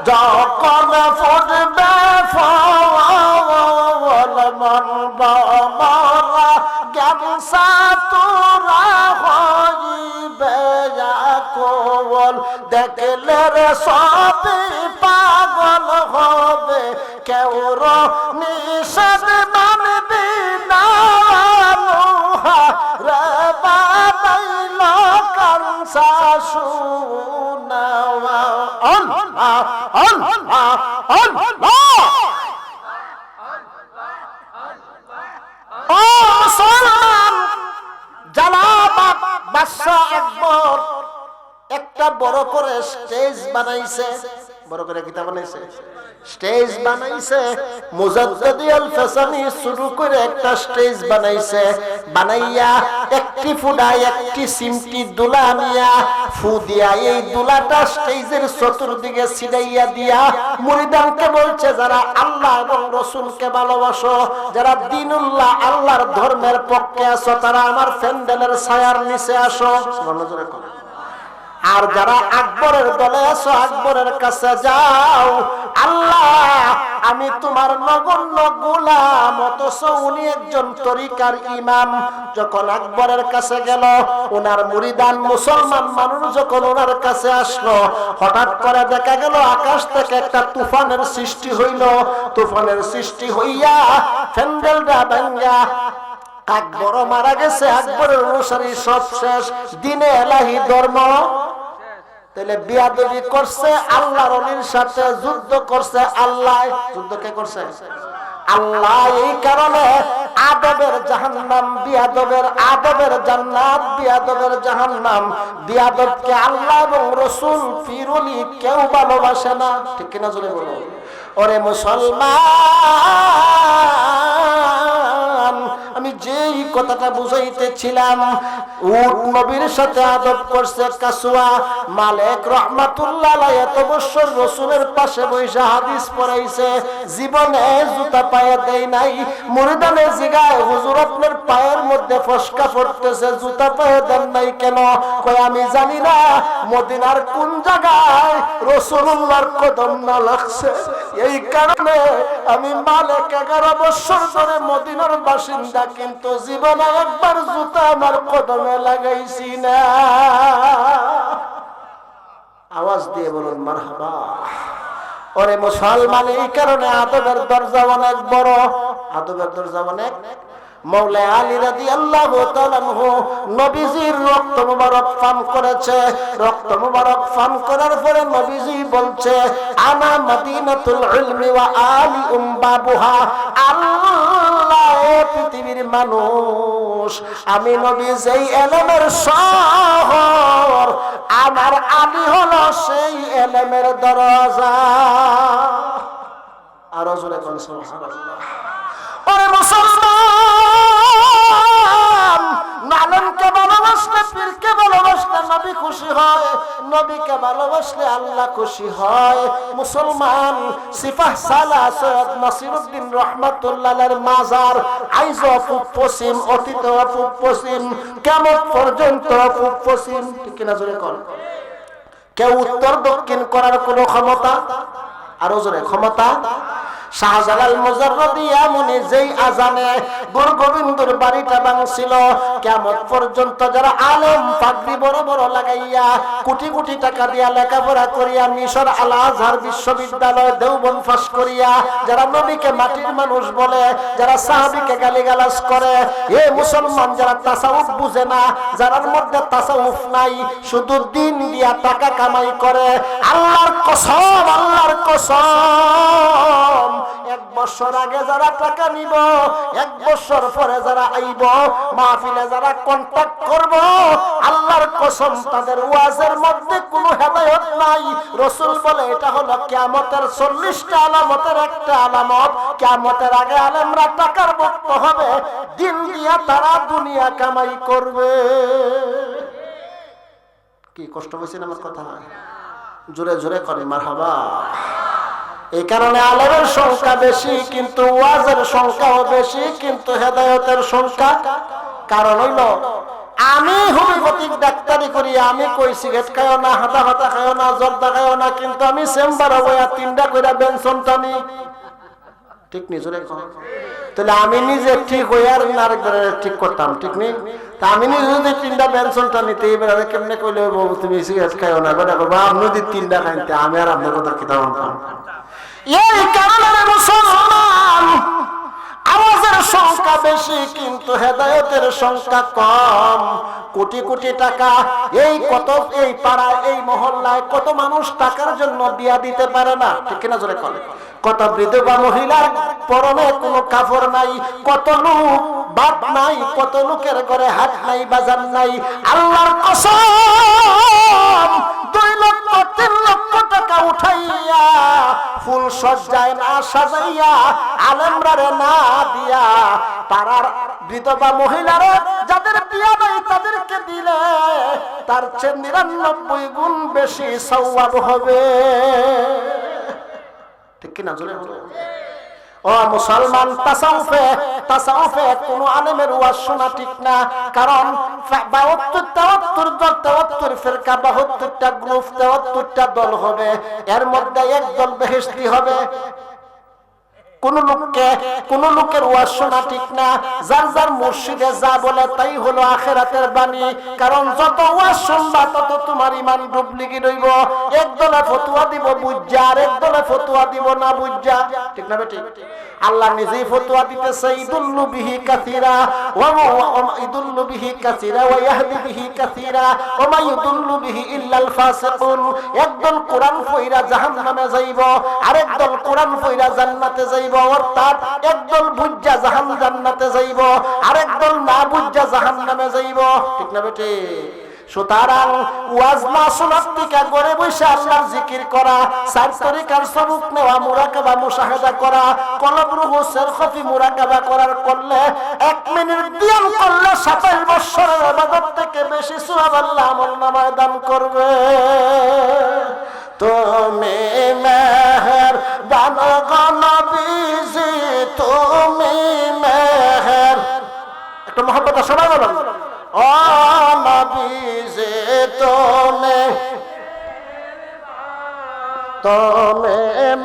S1: যখন ফুটবে ফল মন বমরা জ্ঞানসা তোরা হইবে কোল দেখলে রে সবে পাগল হবে কেউ নিষেধ মানবি না রে বানাইল কানসা সোনা আল্লাহ আল্লাহ আল্লাহ। ও মুসলমান, জালালাবাদ বাদশা আকবর একটা বড় করে স্টেজ বানাইছে, বড় করে কিতাব বানাইছে, স্টেজ বানাইছে। মুজাদ্দিদ আল ফাসানি শুরু করে একটা স্টেজ বানাইছে, বানাইয়া একটি ফুডায় একটি সিমটি দুলা নিয়া ফু দিয়া এই দুলাটা স্টেজের চতুর্দিকে ছিড়াইয়া দিয়া মুরিদানকে বলছে যারা আল্লাহ এবং রাসূলকে ভালোবাসো, যারা দ্বীনুল্লাহ আল্লাহর ধর্মের পক্ষে আছো, তারা আমার প্যান্ডেলের ছায়ার নিচে আসো। আর যারা আকবরের দলে আছো আকবরের কাছে যাও। আল্লাহ আমি তোমার নগণ্য গোলাম, অথচ উনি একজন তরিকার ইমাম। যখন আকবরের কাছে গেল, ওনার মুরিদান মুসলমান মানুষ যখন ওনার কাছে আসলো, হঠাৎ করে দেখা গেল আকাশ থেকে একটা তুফানের সৃষ্টি হইল। তুফানের সৃষ্টি হইয়া প্যান্ডেলটা ভাঙ্গা, আকবর মারা গেছে, আকবরের অনুসারী সব শেষ, দিনে এলাহি ধর্ম। তাহলে বিয়াদবি করছে আল্লাহর ওলির সাথে, যুদ্ধ করছে আল্লাহ। যুদ্ধ কে করছে? আল্লাহ। এই কারণে আদবের জাহান্নাম, বিয়াদবের আদবের জান্নাত, বিয়াদবের জাহান্নাম। বিয়াদবকে আল্লাহ এবং রাসূল পীর ওলি কেউ ভালোবাসে না, ঠিক কিনা জোরে বলো। ওরে মুসলমান, আমি যেই কথাটা বুঝাইতেছিলাম, উট নবীর সাথে আদব করছে কাসুয়া। মালিক রহমাতুল্লাহ আলাইহি এত বছর রাসূলের পাশে বসে হাদিস পড়াইছে, জীবনে জুতা পায়ে দেয় নাই। মুরিদানে জিগায় হুজুর আপনার পায়ের মধ্যে ফসকা পড়তেছে, জুতা পায়ে দেন নাই কেন? কয় আমি জানি না মদিনার কোন জায়গায় রাসূলুল্লাহর কদম না লাগছে, এই কারণে আমি মালিক 11 বছর ধরে মদিনার বাসিন্দা, কিন্তু জীবনে একবার জুতা আমার কদমে লাগাইছি না। আওয়াজ দিয়ে বলুন মারহাবা। ওরে মুসলমান, এই কারণে আদবের দরজা অনেক বড়, আদবের দরজা অনেক। মৌলা আলী রাদিয়াল্লাহু তাআলা আনহু নবীজির রক্ত মুবারক পান করেছে। রক্ত মুবারক পান করার পরে নবীজি বলছে, আনা মদিনাতুল ইলমি ওয়া আলী বাবুহা। আল্লাহ পৃথিবীর মানুষ, আমি নবী যেই এলেমের শহর, আমার আলী হলো সেই এলেমের দরজা। আরো জোরে কোন সুবহানাল্লাহ। ওরে মুসলমান, আলেমকে ভালোবাসলে, পীরকে ভালোবাসলে নবী খুশি হয়, নবীকে ভালোবাসলে আল্লাহ খুশি হয়। মুসলমান, সিফাহ সালা সৈয়দ নাসিরউদ্দিন রহমাতুল্লাহর মাজার আইজ পূব পশ্চিম, অতীত পূব পশ্চিম, কিয়ামত পর্যন্ত পূব পশ্চিম। ঠিক কিনা জোরে কোন? কেউ উত্তর দক্ষিণ করার কোনো ক্ষমতা, আরো জোরে ক্ষমতা। শাহজালাল মুজাররদি এমনি যেই আজানে গুরু গোবিন্দর বাড়িটা ভাঙছিল, কিয়ামত পর্যন্ত যারা আলেম পাগড়ি বড় বড় লাগাইয়া কোটি কোটি টাকা দিয়া লেখাপড়া করিয়া মিশর আল আজহার বিশ্ববিদ্যালয় দেওবন্দ পাস করিয়া যারা নবীকে মাটির মানুষ বলে, যারা সাহাবীকে গালিগালাজ করে, এ মুসলমান যারা তাসাউফ বুঝে না, যারার মধ্যে তাসাউফ নাই, শুধু দিন দিয়া টাকা কামাই করে, আল্লাহর কসম, আল্লাহর কসম, এক বছর আগে যারা টাকা নিব, এক বছর পরে যারা আইব, মাহফিলে যারা কন্টাক্ট করব, আল্লাহর কসম তাদের ওয়াজের মধ্যে কোনো হেদায়েত নাই। রাসূল বলে এটা হলো কিয়ামতের 40টা আলামতের একটা আলামত। কিয়ামতের আগে আলেমরা টাকার ভক্ত হবে, দিন দিয়া তারা দুনিয়া কামাই করবে। কি কষ্ট হয়েছে আমার কথা? জোরে জোরে করেন মারহাবা। এই কারণে আলেমের সংখ্যা বেশি, কিন্তু ওয়াজের সংখ্যাও বেশি, কিন্তু হেদায়েতের সংখ্যা। কারণ হইল আমি হোমিওপ্যাথিক ডাক্তারি করি, আমি কই সিগারেট খাইও না, হাতা হাতা খাইও না, জর্দা খাইও না, কিন্তু আমি চেম্বারে বইয়া 3টা কইরা বেনসন টানি। ঠিক নি? জোরে কর। তাহলে আমি নিজে ঠিক হই আর আরেকজনের ঠিক করতাম, ঠিক নেই? তা আমি নিজে যদি 3টা বেনসন টানিতে এবারে কেমনে কইলে বাবু তুমি সিগারেট খাইও না, বেটা করবো আপনি যদি 3টা খাইতে আমি আর আপনার কথা কি দাম। এই কারণে মুসলমান, আওয়াজের সংখ্যা বেশি কিন্তু হেদায়েতের সংখ্যা কম। কোটি কোটি টাকা এই কত, এই পাড়ায়, এই মহল্লায় কত মানুষ টাকার জন্য বিয়া দিতে পারে না, ঠিক কিনা জোরে করে? কত বিধবা মহিলার পরনে কোনো কাপড় নাই, কত লোক বাদ নাই, কত লোকের ঘরে হাট নাই, বাজার নাই। আল্লাহর কসম 2 লক্ষ 3 লক্ষ টাকা উঠাইয়া ফুল সজ্জায় না সাজাইয়া, আলেমরারে না দিয়া, পাড়ার বিধবা মহিলারা যাদের বিয়া নাই তাদেরকে দিলে তার চেয়ে 99 গুণ বেশি সওয়াব হবে। ঠিক কিনা জোরে বলো। ও মুসলমান, তাসাউফে কোন আলেমের ওয়াজ শোনা ঠিক না। কারণ 72 ফিরকা, 72টা গ্রুপ, 73টা দল হবে, এর মধ্যে এক দল বেহেশতি হবে। কোন লোকের ওয়াজ শোনা ঠিক না। যার যার মুর্শিদে যা বলে তাই হলো আখিরাতের বাণী। কারণ যত ওয়াজ শুনবা তত তোমার ঈমান ডুপ্লিকেট হইব। এক দলে ফতোয়া দিব বুঝা, আর এক দলে ফতোয়া দিব না বুঝা। ঠিক না বেটি? আল্লাহ নিজেই ফতোয়া দিতেছে, ইদুল্লু বিহি কাসীরা ওয়া ইদুল্লু বিহি কাসীরা ওয়া ইয়াহদি বিহি কাসীরা ওয়া মা ইদুল্লু বিহি ইল্লাল ফাসিকুন। একদল কোরআন পড়া জাহান্নামে যাইব, আরেক দল কোরআন পড়া জান্নাতে যাইব। অর্থাৎ একদল বুঝা জান্নাতে যাইব, আরেক দল না বুঝা জাহান্নামে যাইব। ঠিক না বেটি? সুতরাং ওয়াজ না শোনার থেকে ঘরে বসে আল্লাহর জিকির করা, 4 তরিকার সবক নেওয়া, মুরাকাবা মুশাহাদা করা, কলব রুহু সিরখতি মুরাকাবা করার করলে 1 মিনিট ধ্যান করলে 27 বছরের ইবাদত থেকে বেশি সওয়াব আল্লাহ আমলনামায় দান করবে। তুমি মেহেরবান গো নবীজি, তুমি মেহের, একটা মহব্বত সবাই বলো, ও নবীজি তুমি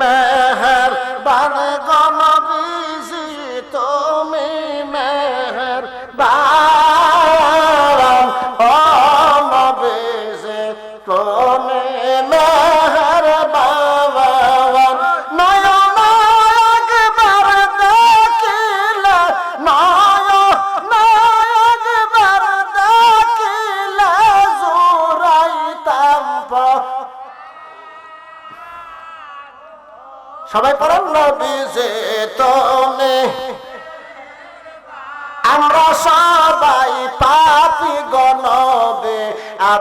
S1: মেহেরবান গো নবীজি, তুমি মেহেরবান, ও নবীজি তুমি মেহেরবান। নয়ন একবার দেখিলে, নয়ন একবার দেখিলে জুড়াইতাম। সবাই পড়েন, নবীজি তুমি আমরা সবাই পাপী গণবে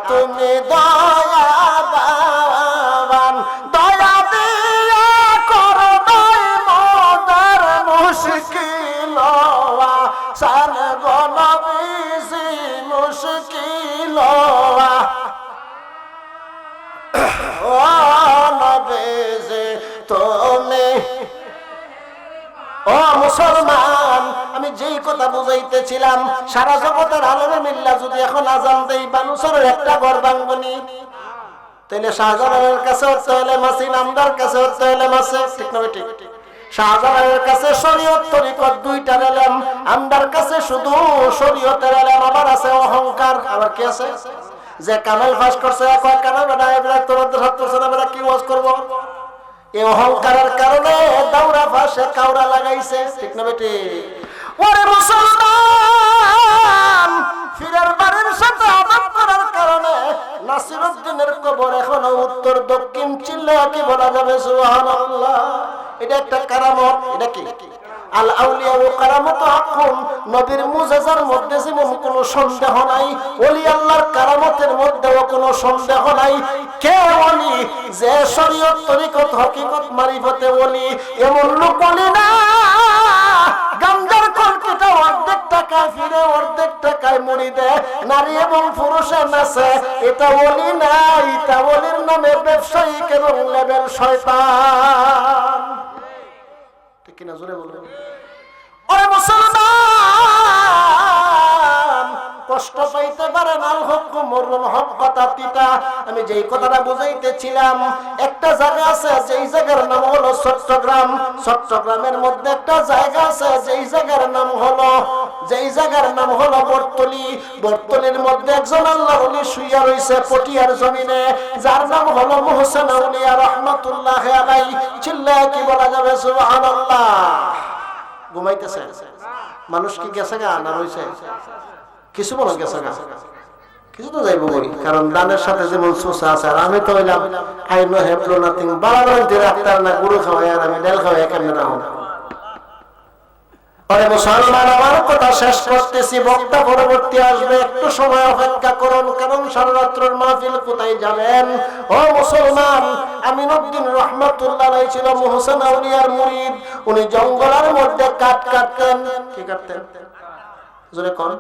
S1: তুমি দয়াবান দয়া দিয়া করো দয় মোদের মুশকিল সান গণবিসি মুশকিল ও নবীজি তুমি ও মুসলমান আমি যেই কথা বুঝাইতেছিলাম সারা জগতের আলমে মিল্লা যদি এখন আজান দেই বানুসরের একটা ঘর ভাঙবনি তাহলে শাহজালালের কাছে হতে হলে মাসি নামদার কাছে হতে হলে মাসে ঠিক না ঠিক শাহজালালের কাছে শরীয়ত তরিকত দুইটা এলেম আমদার কাছে শুধু শরীয়তের এলেম আবার আছে অহংকার আবার কি আছে যে কামাল ফাঁস করছে কয় কানা বেটা এবার তোমাদের ছাত্র ছেলেমেয়েরা কি ওয়াজ করবো এই অহংকারের কারণে দাউরা ফাঁসে কাউরা লাগাইছে ঠিক না বেটি ওরে মুসলমান ফিরের বাড়ির সাথে আবাদ করার কারণে নাসিরউদ্দিনের কবর এখনো উত্তর দক্ষিণ চিল্লা কি বলা যাবে সুবহানাল্লাহ এটা একটা কারামত এটা কি আল আউলিয়া ও কারামত হাকুন নবীর মুজিজার মধ্যে যেমন কোনো সন্দেহ নাই ওলি আল্লাহর কারামতের মধ্যেও কোনো সন্দেহ নাই কে ওলি যে শরীয়ত তরিকত হকিকত মারিফতে ওলি এমন লোক ওলি না গামজার কলকিটা অর্ধেক টাকায় ফিরে অর্ধেক টাকায় মুড়ি দেয় নারী এবং পুরুষের নাচে এটা ওলি না এটা ওলির নামে ব্যবসায়িক এবং লেবেল শয়তান ঠিক কিনা জোরে বলুন ওরে মুসলমান কষ্ট পাইতে পারেন আল হুকুম মুরুল হক কথা তিতা আমি যেই কথাটা বুঝাইতেছিলাম একটা জায়গা আছে যেই জায়গার নাম হলো চট্টগ্রাম চট্টগ্রামের মধ্যে একটা জায়গা আছে যেই জায়গার নাম হলো বর্তলি বর্তলির মধ্যে একজন আল্লাহর ওলি শুইয়া রইছে পটিয়ার জমিনে যার নাম হলো মুহসিন আউলিয়া রাহমাতুল্লাহ আলাইহি চিল্লায় কি বলা যাবে সুবহানাল্লাহ ঘুমাইতেছে মানুষ কি গেছে গা না রইছে কিছু মনে গেছে গা কিছু তো যাইব বই কারণ দানের সাথে যেমন সুসা আছে আর আমি তো হইলাম I know have no nothing বাড়াবাড়ি ডাক্তার না গুরু খাওয়াই আর আমি ডাল খাওয়াই কেমন না হোক আরে মুসলমান আমার কথা শেষ করতেছি বক্তা পরবর্তী আসবে একটু সময় অপেক্ষা করুন কারণ সারা রাত্রের মাহফিল কোথায় যাবেন ও মুসলমান আমিনউদ্দিন রহমাতুল্লাহ আলাইহি ছিল মুহসিন আউলিয়ার মুরিদ উনি জঙ্গলের মধ্যে কাঠ কাটতেন কি কাটতেন জোরে কোন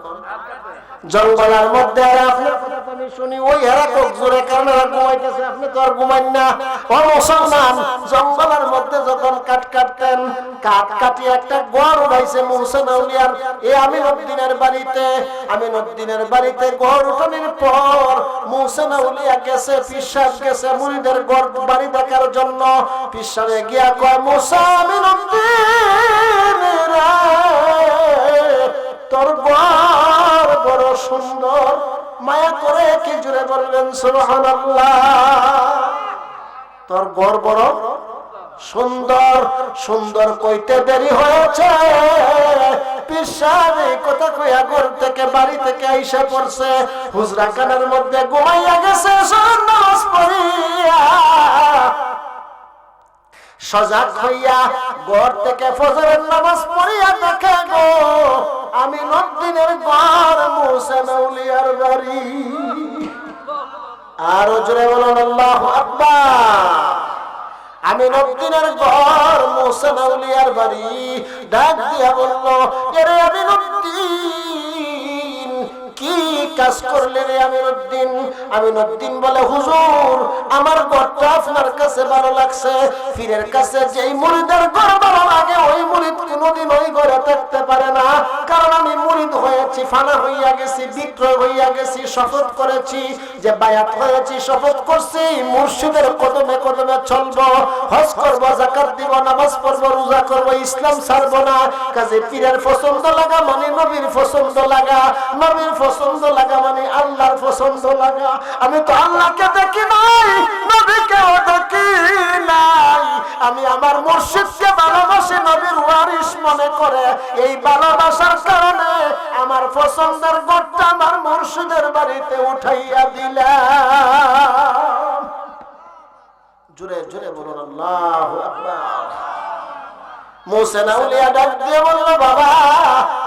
S1: জঙ্গলের মধ্যে আপনার কথা আমি শুনি ওই হেরাকক জোরে কারণ ঘুমাইতেছে আপনি তো আর ঘুমান না ও মুসলমান জঙ্গলের মধ্যে যখন কাঠ কাটতেন কাঠ কাটি একটা গড় উঠাইছে মুহসিন আউলিয়ার এই আমিনউদ্দিনের বাড়িতে গড় উঠানোর পর মুহসিন আউলিয়া গেছে পিসাব গেছে মুরিদের গড় বাড়ি দেখার জন্য পিসাবে গিয়া কয় মুসা আমিনউদ্দিন তোর ঘর বড় সুন্দর মায়া করে কি জুড়ে বলবেন সুবহানাল্লাহ তোর ঘর বড় সুন্দর সুন্দর কইতে দেরি হয়েছে পিসাবে কথা কইয়া ঘর থেকে বাড়ি থেকে আইসা পড়ছে হুজরা খানার মধ্যে ঘুমাইয়া গেছে নামাজ পড়িয়া সজাগ হইয়া ঘর থেকে ফজরের নামাজ পড়িয়া দেখে গো আমিনউদ্দিনের ঘর মুহসিন আউলিয়ার বাড়ি আর জোরে বলুন আল্লাহু আকবার আমিনউদ্দিনের ঘর মুহসিন আউলিয়ার বাড়ি ডাক দিয়া বলল এরে আমিনউদ্দিন কি কাজ করলে রে আমিনউদ্দিন আমিনউদ্দিন বলে হুজুর আমার ঘরটা আপনার কাছে ভালো লাগছে পীরের কাছে যেই মুরিদের ঘর ভালো লাগে ওই মুরিদ কোনোদিন ওই ঘরে থাকতে পারে না কারণ আমি মুরিদ হয়েছি ফানা হইয়া গেছি বিক্রয় হইয়া গেছি শপথ করেছি যে বায়াত হয়েছি শপথ করছি মুর্শিদের কদমে কদমে চলবো হজ করব যাকাত দিব নামাজ পড়ব রোজা করব ইসলাম ছাড়ব না কাজে পীরের পছন্দ লাগা মানে নবীর পছন্দ লাগা নবীর পছন্দ লাগা মানে আল্লাহর পছন্দ লাগা আমি তো আল্লাহকে দেখি নাই নবীকেও দেখি নাই আমি আমার মুর্শিদকে ভালোবাসি নবীর ওয়ারিস মনে করে এই ভালোবাসার কারণে আমার পছন্দের ঘরটা আমার মুর্শিদের বাড়িতে উঠাইয়া দিলাম জোরে জোরে বলুন আল্লাহু আকবার মুহসিন আউলিয়া ডাক দিয়ে বলল, বাবা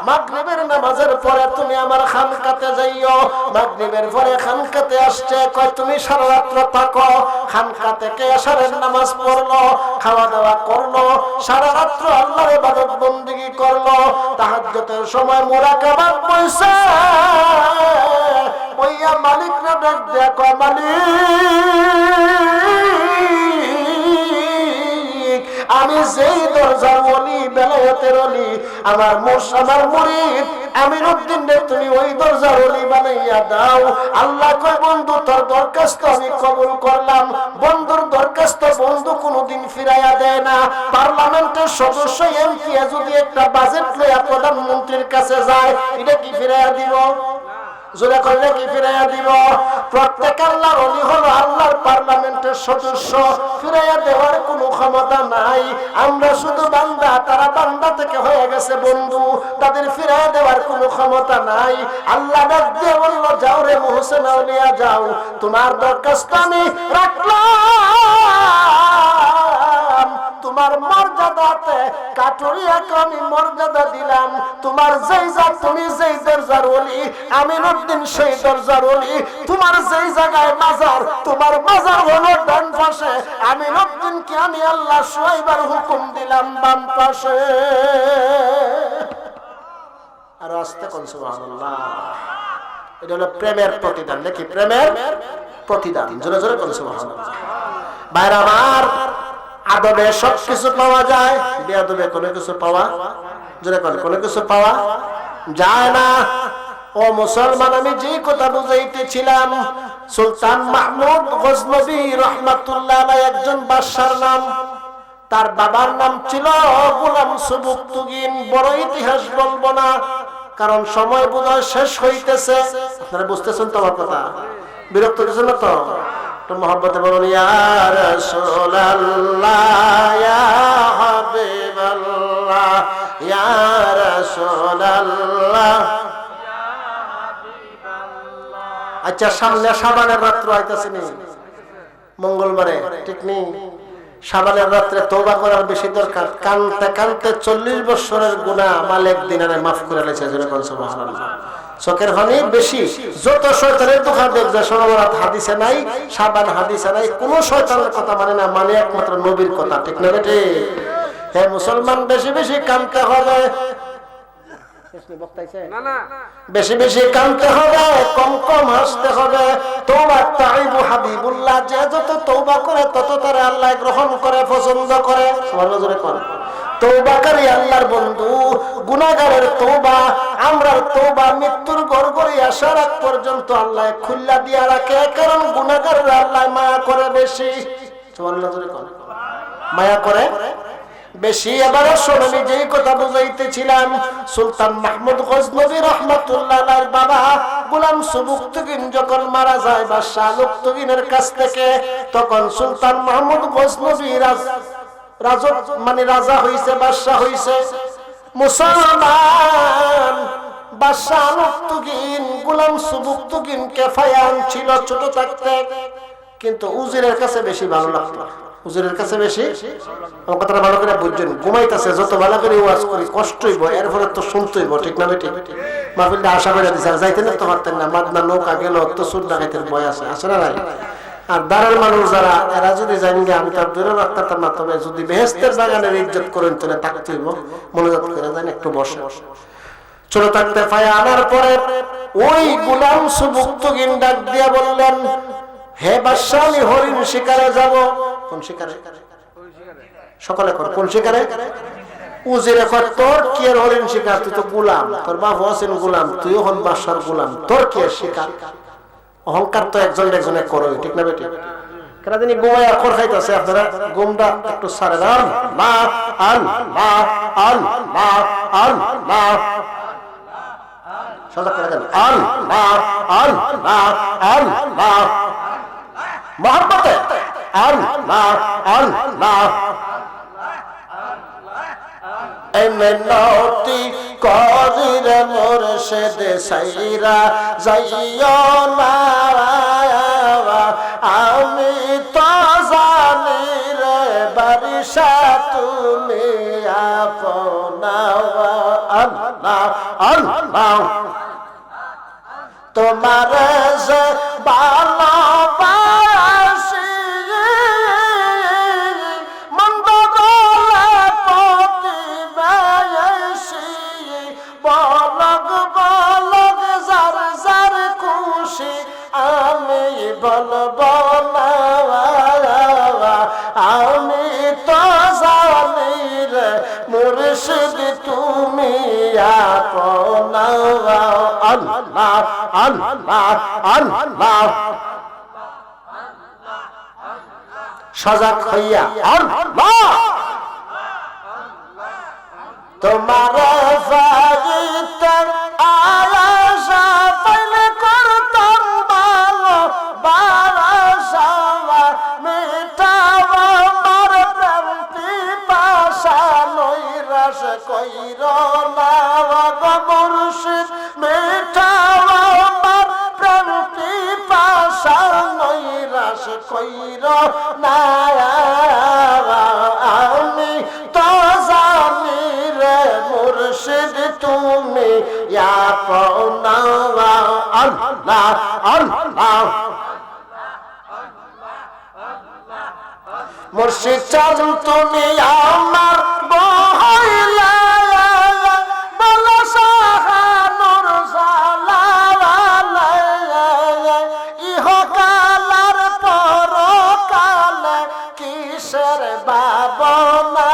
S1: মাগরিবের নামাজের পরে তুমি আমার খানকাতে যাইও। মাগরিবের পরে খানকাতে আসছে, কয় তুমি সারা রাত থাকো। খানকা থেকে এশারের নামাজ পড়লো, খাওয়া দাওয়া করলো, সারা রাত আল্লাহর ইবাদত বندگی করলো। তাহাজ্জুদের সময় মুরাকাবাত বসে ওইয়া মালিকরা ডাক দিয়ে কয়, মালিক আমি যেই দরজার ওলি, বেলায়েতের ওলি, আমার মুরিদ আমিরউদ্দিন রে তুমি ওই দরজার ওলি বানাইয়া দাও। আল্লাহ কয়, বন্ধু তোর দরখাস্ত আমি কবুল করলাম। বন্ধুর দরখাস্ত বন্ধু কোনোদিন ফিরাইয়া দেয় না। পার্লামেন্টের সদস্য এমপি যদি একটা বাজেট লইয়া প্রধানমন্ত্রীর কাছে যায়, এটা কি ফিরাইয়া দিব? জোরে করলে কি ফিরাইয়া দিব? প্রত্যেক আল্লাহর ওলি হলো আল্লাহর পার্লামেন্টের সদস্য, ফিরাইয়া দেওয়ার কোনো ক্ষমতা নাই। আমরা শুধু বান্দা, তারা বান্দা থেকে হয়ে গেছে বন্ধু, তাদের ফিরাইয়া দেওয়ার কোনো ক্ষমতা নাই। আল্লাহ ডাক দিয়ে বলল, যাও রে মুহসিন আউলিয়া যাও, তোমার দরখাস্ত আমি রাখলাম। তোমার মর্যাদাতে কাটুরিয়াকে আমি মর্যাদা দিলাম। তোমার যেই জাত, তুমি যেই দরজার ওলি, আমিরউদ্দিন সেই দরজার ওলি। তোমার যেই জায়গায় মাজার, তোমার মাজার হলো ডান পাশে। আমিরউদ্দিনকে আমি আল্লাহ শোয়াইবার হুকুম দিলাম বাম পাশে। আর আস্তে কোন সুবহানাল্লাহ। এটা হলো প্রেমের প্রতিদান, নাকি প্রেমের প্রতিদান? জোরে জোরে কোন সুবহানাল্লাহ। ভাইরা আমার, আদবে সবকিছু পাওয়া যায়, বেয়াদবে কোনো কিছু পাওয়া জোরে কোনো কিছু পাওয়া যায় না। ও মুসলমান, আমি যে কথা বুঝাইতেছিলাম, সুলতান মাহমুদ গজনবী রহমাতুল্লাহ আলাইহি একজন বাদশার নাম। তার বাবার নাম ছিল গোলাম সুবুকতুগিন। বড় ইতিহাস বলবো না, কারণ সময় বোধহয় শেষ হইতেছে। আপনারা বুঝতেছেন তো আমার কথা? বিরক্ত হচ্ছেন না তো? মোহাম্মতে বলুন, ইয়া রাসূলুল্লাহ, ইয়া হাবিবাল্লাহ, ইয়া রাসূলুল্লাহ। আচ্ছা, সামনে শাবানের রাত্র আইতাছে নি, মঙ্গলবারে, ঠিক নেই? শাবানের রাত্রে তওবা করার বেশি দরকার। কানতে কানতে 40 বছরের গুনাহ মালিক দিনারে মাফ করে লেছে। সুবহানাল্লাহ। চোখের পানি বেশি, যত শয়তানের দোকান দেখবে সনবরাত হাদিসে নাই, শাবান হাদিসে নাই, কোন শয়তানের কথা মানে না, মানে একমাত্র নবীর কথা, ঠিক না বেটে? হে মুসলমান, বেশি বেশি কানতে হবে, বেশি বেশি কানতে হবে, কম কম হাসতে হবে। তওবা তাইবু হাবিবুল্লাহ, যে যত তওবা করে তত তারে আল্লাহ গ্রহণ করে, পছন্দ করে। সুবহানাল্লাহ করে। তওবাকারী আল্লাহর বন্ধু, গুনাহগারের তওবা, আমরার তওবা মৃত্যুর গড়গড়ি আসার আগ পর্যন্ত আল্লাহ খুল্লা দিয়া রাখে, কারণ গুনাহগারের আল্লাহ মায়া করে বেশি। সুবহানাল্লাহ করে। মায়া করে বেশি। এবার শোনো, আমি যেই কথা বুঝাইতেছিলাম, সুলতান মাহমুদ গজনবী রাহমাতুল্লাহ আলাইহির বাবা গোলাম সুবুকতুগিন যখন মারা যায় বাদশা লুকতুগিনের কাছ থেকে, তখন সুলতান মাহমুদ গজনবী রাজা হইছে, বাদশা হইছে। মুসলমান বাদশা লুকতুগিন গোলাম সুবুকতুগিনকে ফায়ান ছিল ছোট থাকতে, কিন্তু উজিরের কাছে বেশি ভালো লাগতো। হুজুরের কাছে বেশি, আমার কথাটা ভালো করে বুঝছেন? ঘুমাইতেছে, যত ভালো করে ওয়াজ করি কষ্ট হইব, এর ফলে তো শুনতে হইব, ঠিক না বেটি? মাহফিলটা আশা করে দিছে, যাইতে না তো পারতেন না, মাদনা নৌকা গেল তো সুর ডাকাইতের ভয় আছে, আছে না নাই? আর দাঁড়ার মানুষ যারা, এরা যদি জানি আমি তার দূরে রাখতাম না, তবে যদি বেহেশতের বাগানের ইজ্জত করেন তাহলে থাকতে হইব, মনোজাত করে যান, একটু বসে। ছোট থাকতে পায়ে আনার পরে ওই গোলাম সুবুকতুগিন ডাক দিয়া বললেন, হে বাদশা, আমি হরিণ শিকারে যাব। কোন শিকারে? সকলে কর, কোন শিকারে? উজিরে কর, তোর কি এর হরিণ শিকার? তুই তো গোলাম, তোর বাপ হোসেন গোলাম, তুইও হন বাদশার গোলাম, তোর কি এর শিকার? অহংকার তো একজন একজনে করো, ঠিক না বেটি? কেন জানি গোমায় আখর খাইতেছে, আপনারা গোমটা একটু সারে দাও। মা আল্লাহ আল্লাহ আল্লাহ, সজাগ করে দেন। আল্লাহ আল্লাহ আল্লাহ, মহব্বতে আল্লাহ আল্লাহ। এমনটি করিরে মুর্শিদ সাইরা যাইও না, আমি তো জানি রে বারিশা তুমি আপনা আল্লাহ আল্লাহ তোমার যে ভালোবাসি মন্দ বলে প্রতিবেশী বলক বলক যার যার খুশি আমি বলবো না আমি তো জানি রে মুর্শিদ তুমি আপনা আল্লাহ আল্লাহ আল্লাহ সজাগ হইয়া আল্লাহ তোমার ফাগিতে আয়াশা পাইলে করতাম ভালো বারাসা মিটাও আমার প্রেম পিপাসা নৈরাশ কইর না গো মুর্শিদ মিটাও আমার প্রেম পিপাসা নৈরাশ কইর না আমি তো জানি রে মুর্শিদ তুমি আপনা আল্লাহ আল্লাহ মুর্শিদ চালু তুমি আমার বহাইলা বলো সাহানুর জালালা ইহকালার পরকালে কিসের ভাবনা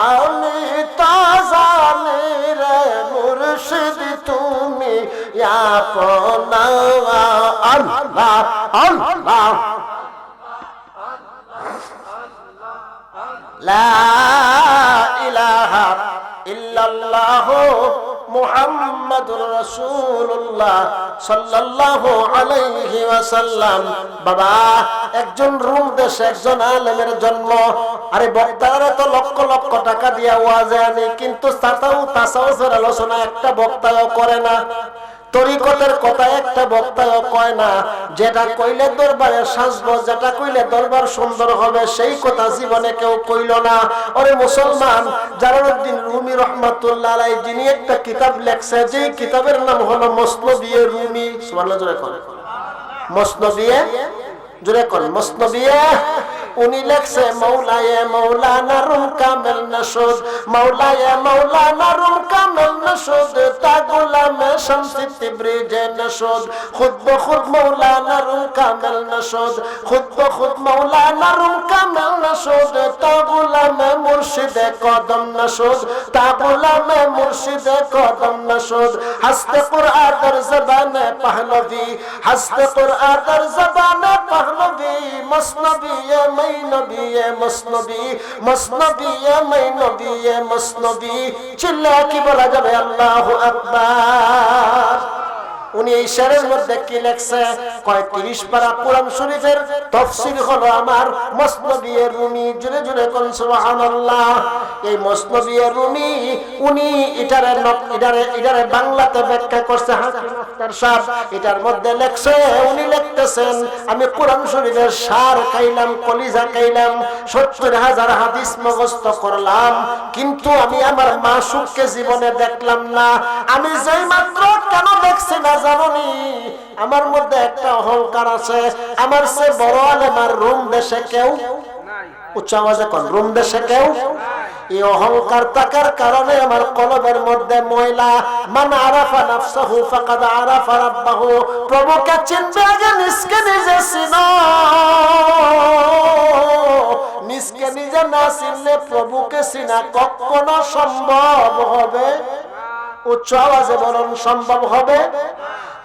S1: আমি তো জানি রে মুর্শিদ তুমি আপনা আল্লাহ আল্লাহ লা ইলাহা ইল্লাল্লাহ মুহাম্মাদুর রাসূলুল্লাহ সাল্লাল্লাহু আলাইহি ওয়াসাল্লাম। বাবা, একজন রুম দেশে একজন আলেমের জন্ম। আরে বক্তারা তো লক্ষ লক্ষ টাকা দিয়া ওয়াজে আনে, কিন্তু তাসাউফের আলোচনা একটা বক্তাও করে না, তরিকতের কথা একটা বক্তাও কয় না। যেটা কইলে দরবারে সাজবো, যেটা কইলে দরবার সুন্দর হবে, সেই কথা জীবনে কেউ কইল না। ওরে মুসলমান, জালালউদ্দিন রুমি রহমাতুল্লাহ আলাইহি যিনি একটা কিতাব লেখছে, যে কিতাবের নাম হলো মসনবিয়ে রুমি। সুবহানাল্লাহ জোরে করে মসনবিয়ে, জোরে করে মসনবিয়ে। উনি লেখছে মৌলায়ে মৌলানা রুম কামেল নসুদ, মৌলায়ে মৌলানা রুম কামেল নসুদ, তা গোলামে শামসি তিবরিজে নসুদ, খুদ বখুদ মৌলানা রুম কামেল নসুদ, খুদ বখুদ মৌলানা রুম কামেল নসুদ, তা গোলামে মুর্শিদে কদম নসুদ, তা গোলামে মুর্শিদে কদম নসুদ। হস্তে কুরআন দর জবানে পহলভি, হস্তে কুরআন দর জবানে পহলভি, মসনবিয়ে নবিয়ে মসনবী, মসনবিয়ে নবিয়ে মসনবী। চিল্লা কি বলা যাবে? আল্লাহু আকবার। উনি এই শেরের মধ্যে কি লেখছে? কয় 30 পারা কোরআন শরীফের তাফসীর হলো আমার মসনবিয়ে রুমি। জুড়ে জুড়ে কোন সুবহানাল্লাহ। এই মসনবিয়ে রুমি উনি এটারে বাংলাতে ব্যাখ্যা করছে হাকিম আখতার সাহেব। এটার মধ্যে লেখছে, উনি লিখতেছেন, আমি কোরআন শরীফের সার খাইলাম, কলিজা খাইলাম, 70,000 হাদিস মুখস্থ করলাম, কিন্তু আমি আমার মাসুককে জীবনে দেখলাম না। আমি যেই মাত্র কেন দেখছি না জানি, আমার মধ্যে একটা অহংকার আছে। আমার সে বড় আলেম আর রুম দেশে কেউ, উচ্চ আওয়াজে কোন, রুম দেশে কেউ। এই অহংকার থাকার কারণে আমার কলবের মধ্যে ময়লা। মান আরাফা নাফসাহু ফাকাদ আরাফা রাব্বাহু। প্রভুকে চিনবে আগে নিজকে নিজে চিনো। নিজকে নিজে না চিনলে প্রভুকে চিনা কখনো সম্ভব হবে? উচ্চ আওয়াজে বলুন, সম্ভব হবে?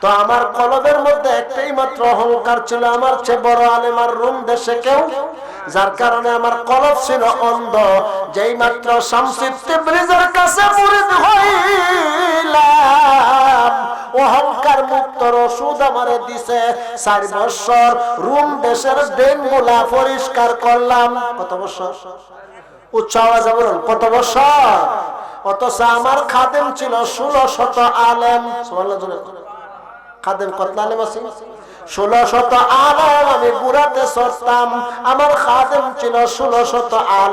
S1: তো আমার কলবের মধ্যে একটাই মাত্র অহংকার ছিল, আমার চেয়ে বড় আলেম আর রুম দেশে কেউ, যার কারণে আমার কলব ছিল অন্ধ। যেই মাত্র শামসি তিবরিজের কাছে মুরিদ হইলাম, অহংকার মুক্তর ওষুধ আমারে দিছে। 4 বছর রুম দেশের ড্রেনগুলা পরিষ্কার করলাম। কত বছর? উচ্চ আওয়াজে বলুন, কত বছর? অথচ আমার খাদেম ছিল 1600 আলেম। সুবহানাল্লাহ। খাদেম কত আলেম আছে? 1600 আলেম আমি বুড়াতে চড়তাম, আমার খাদেম ছিল 1600 আলেম।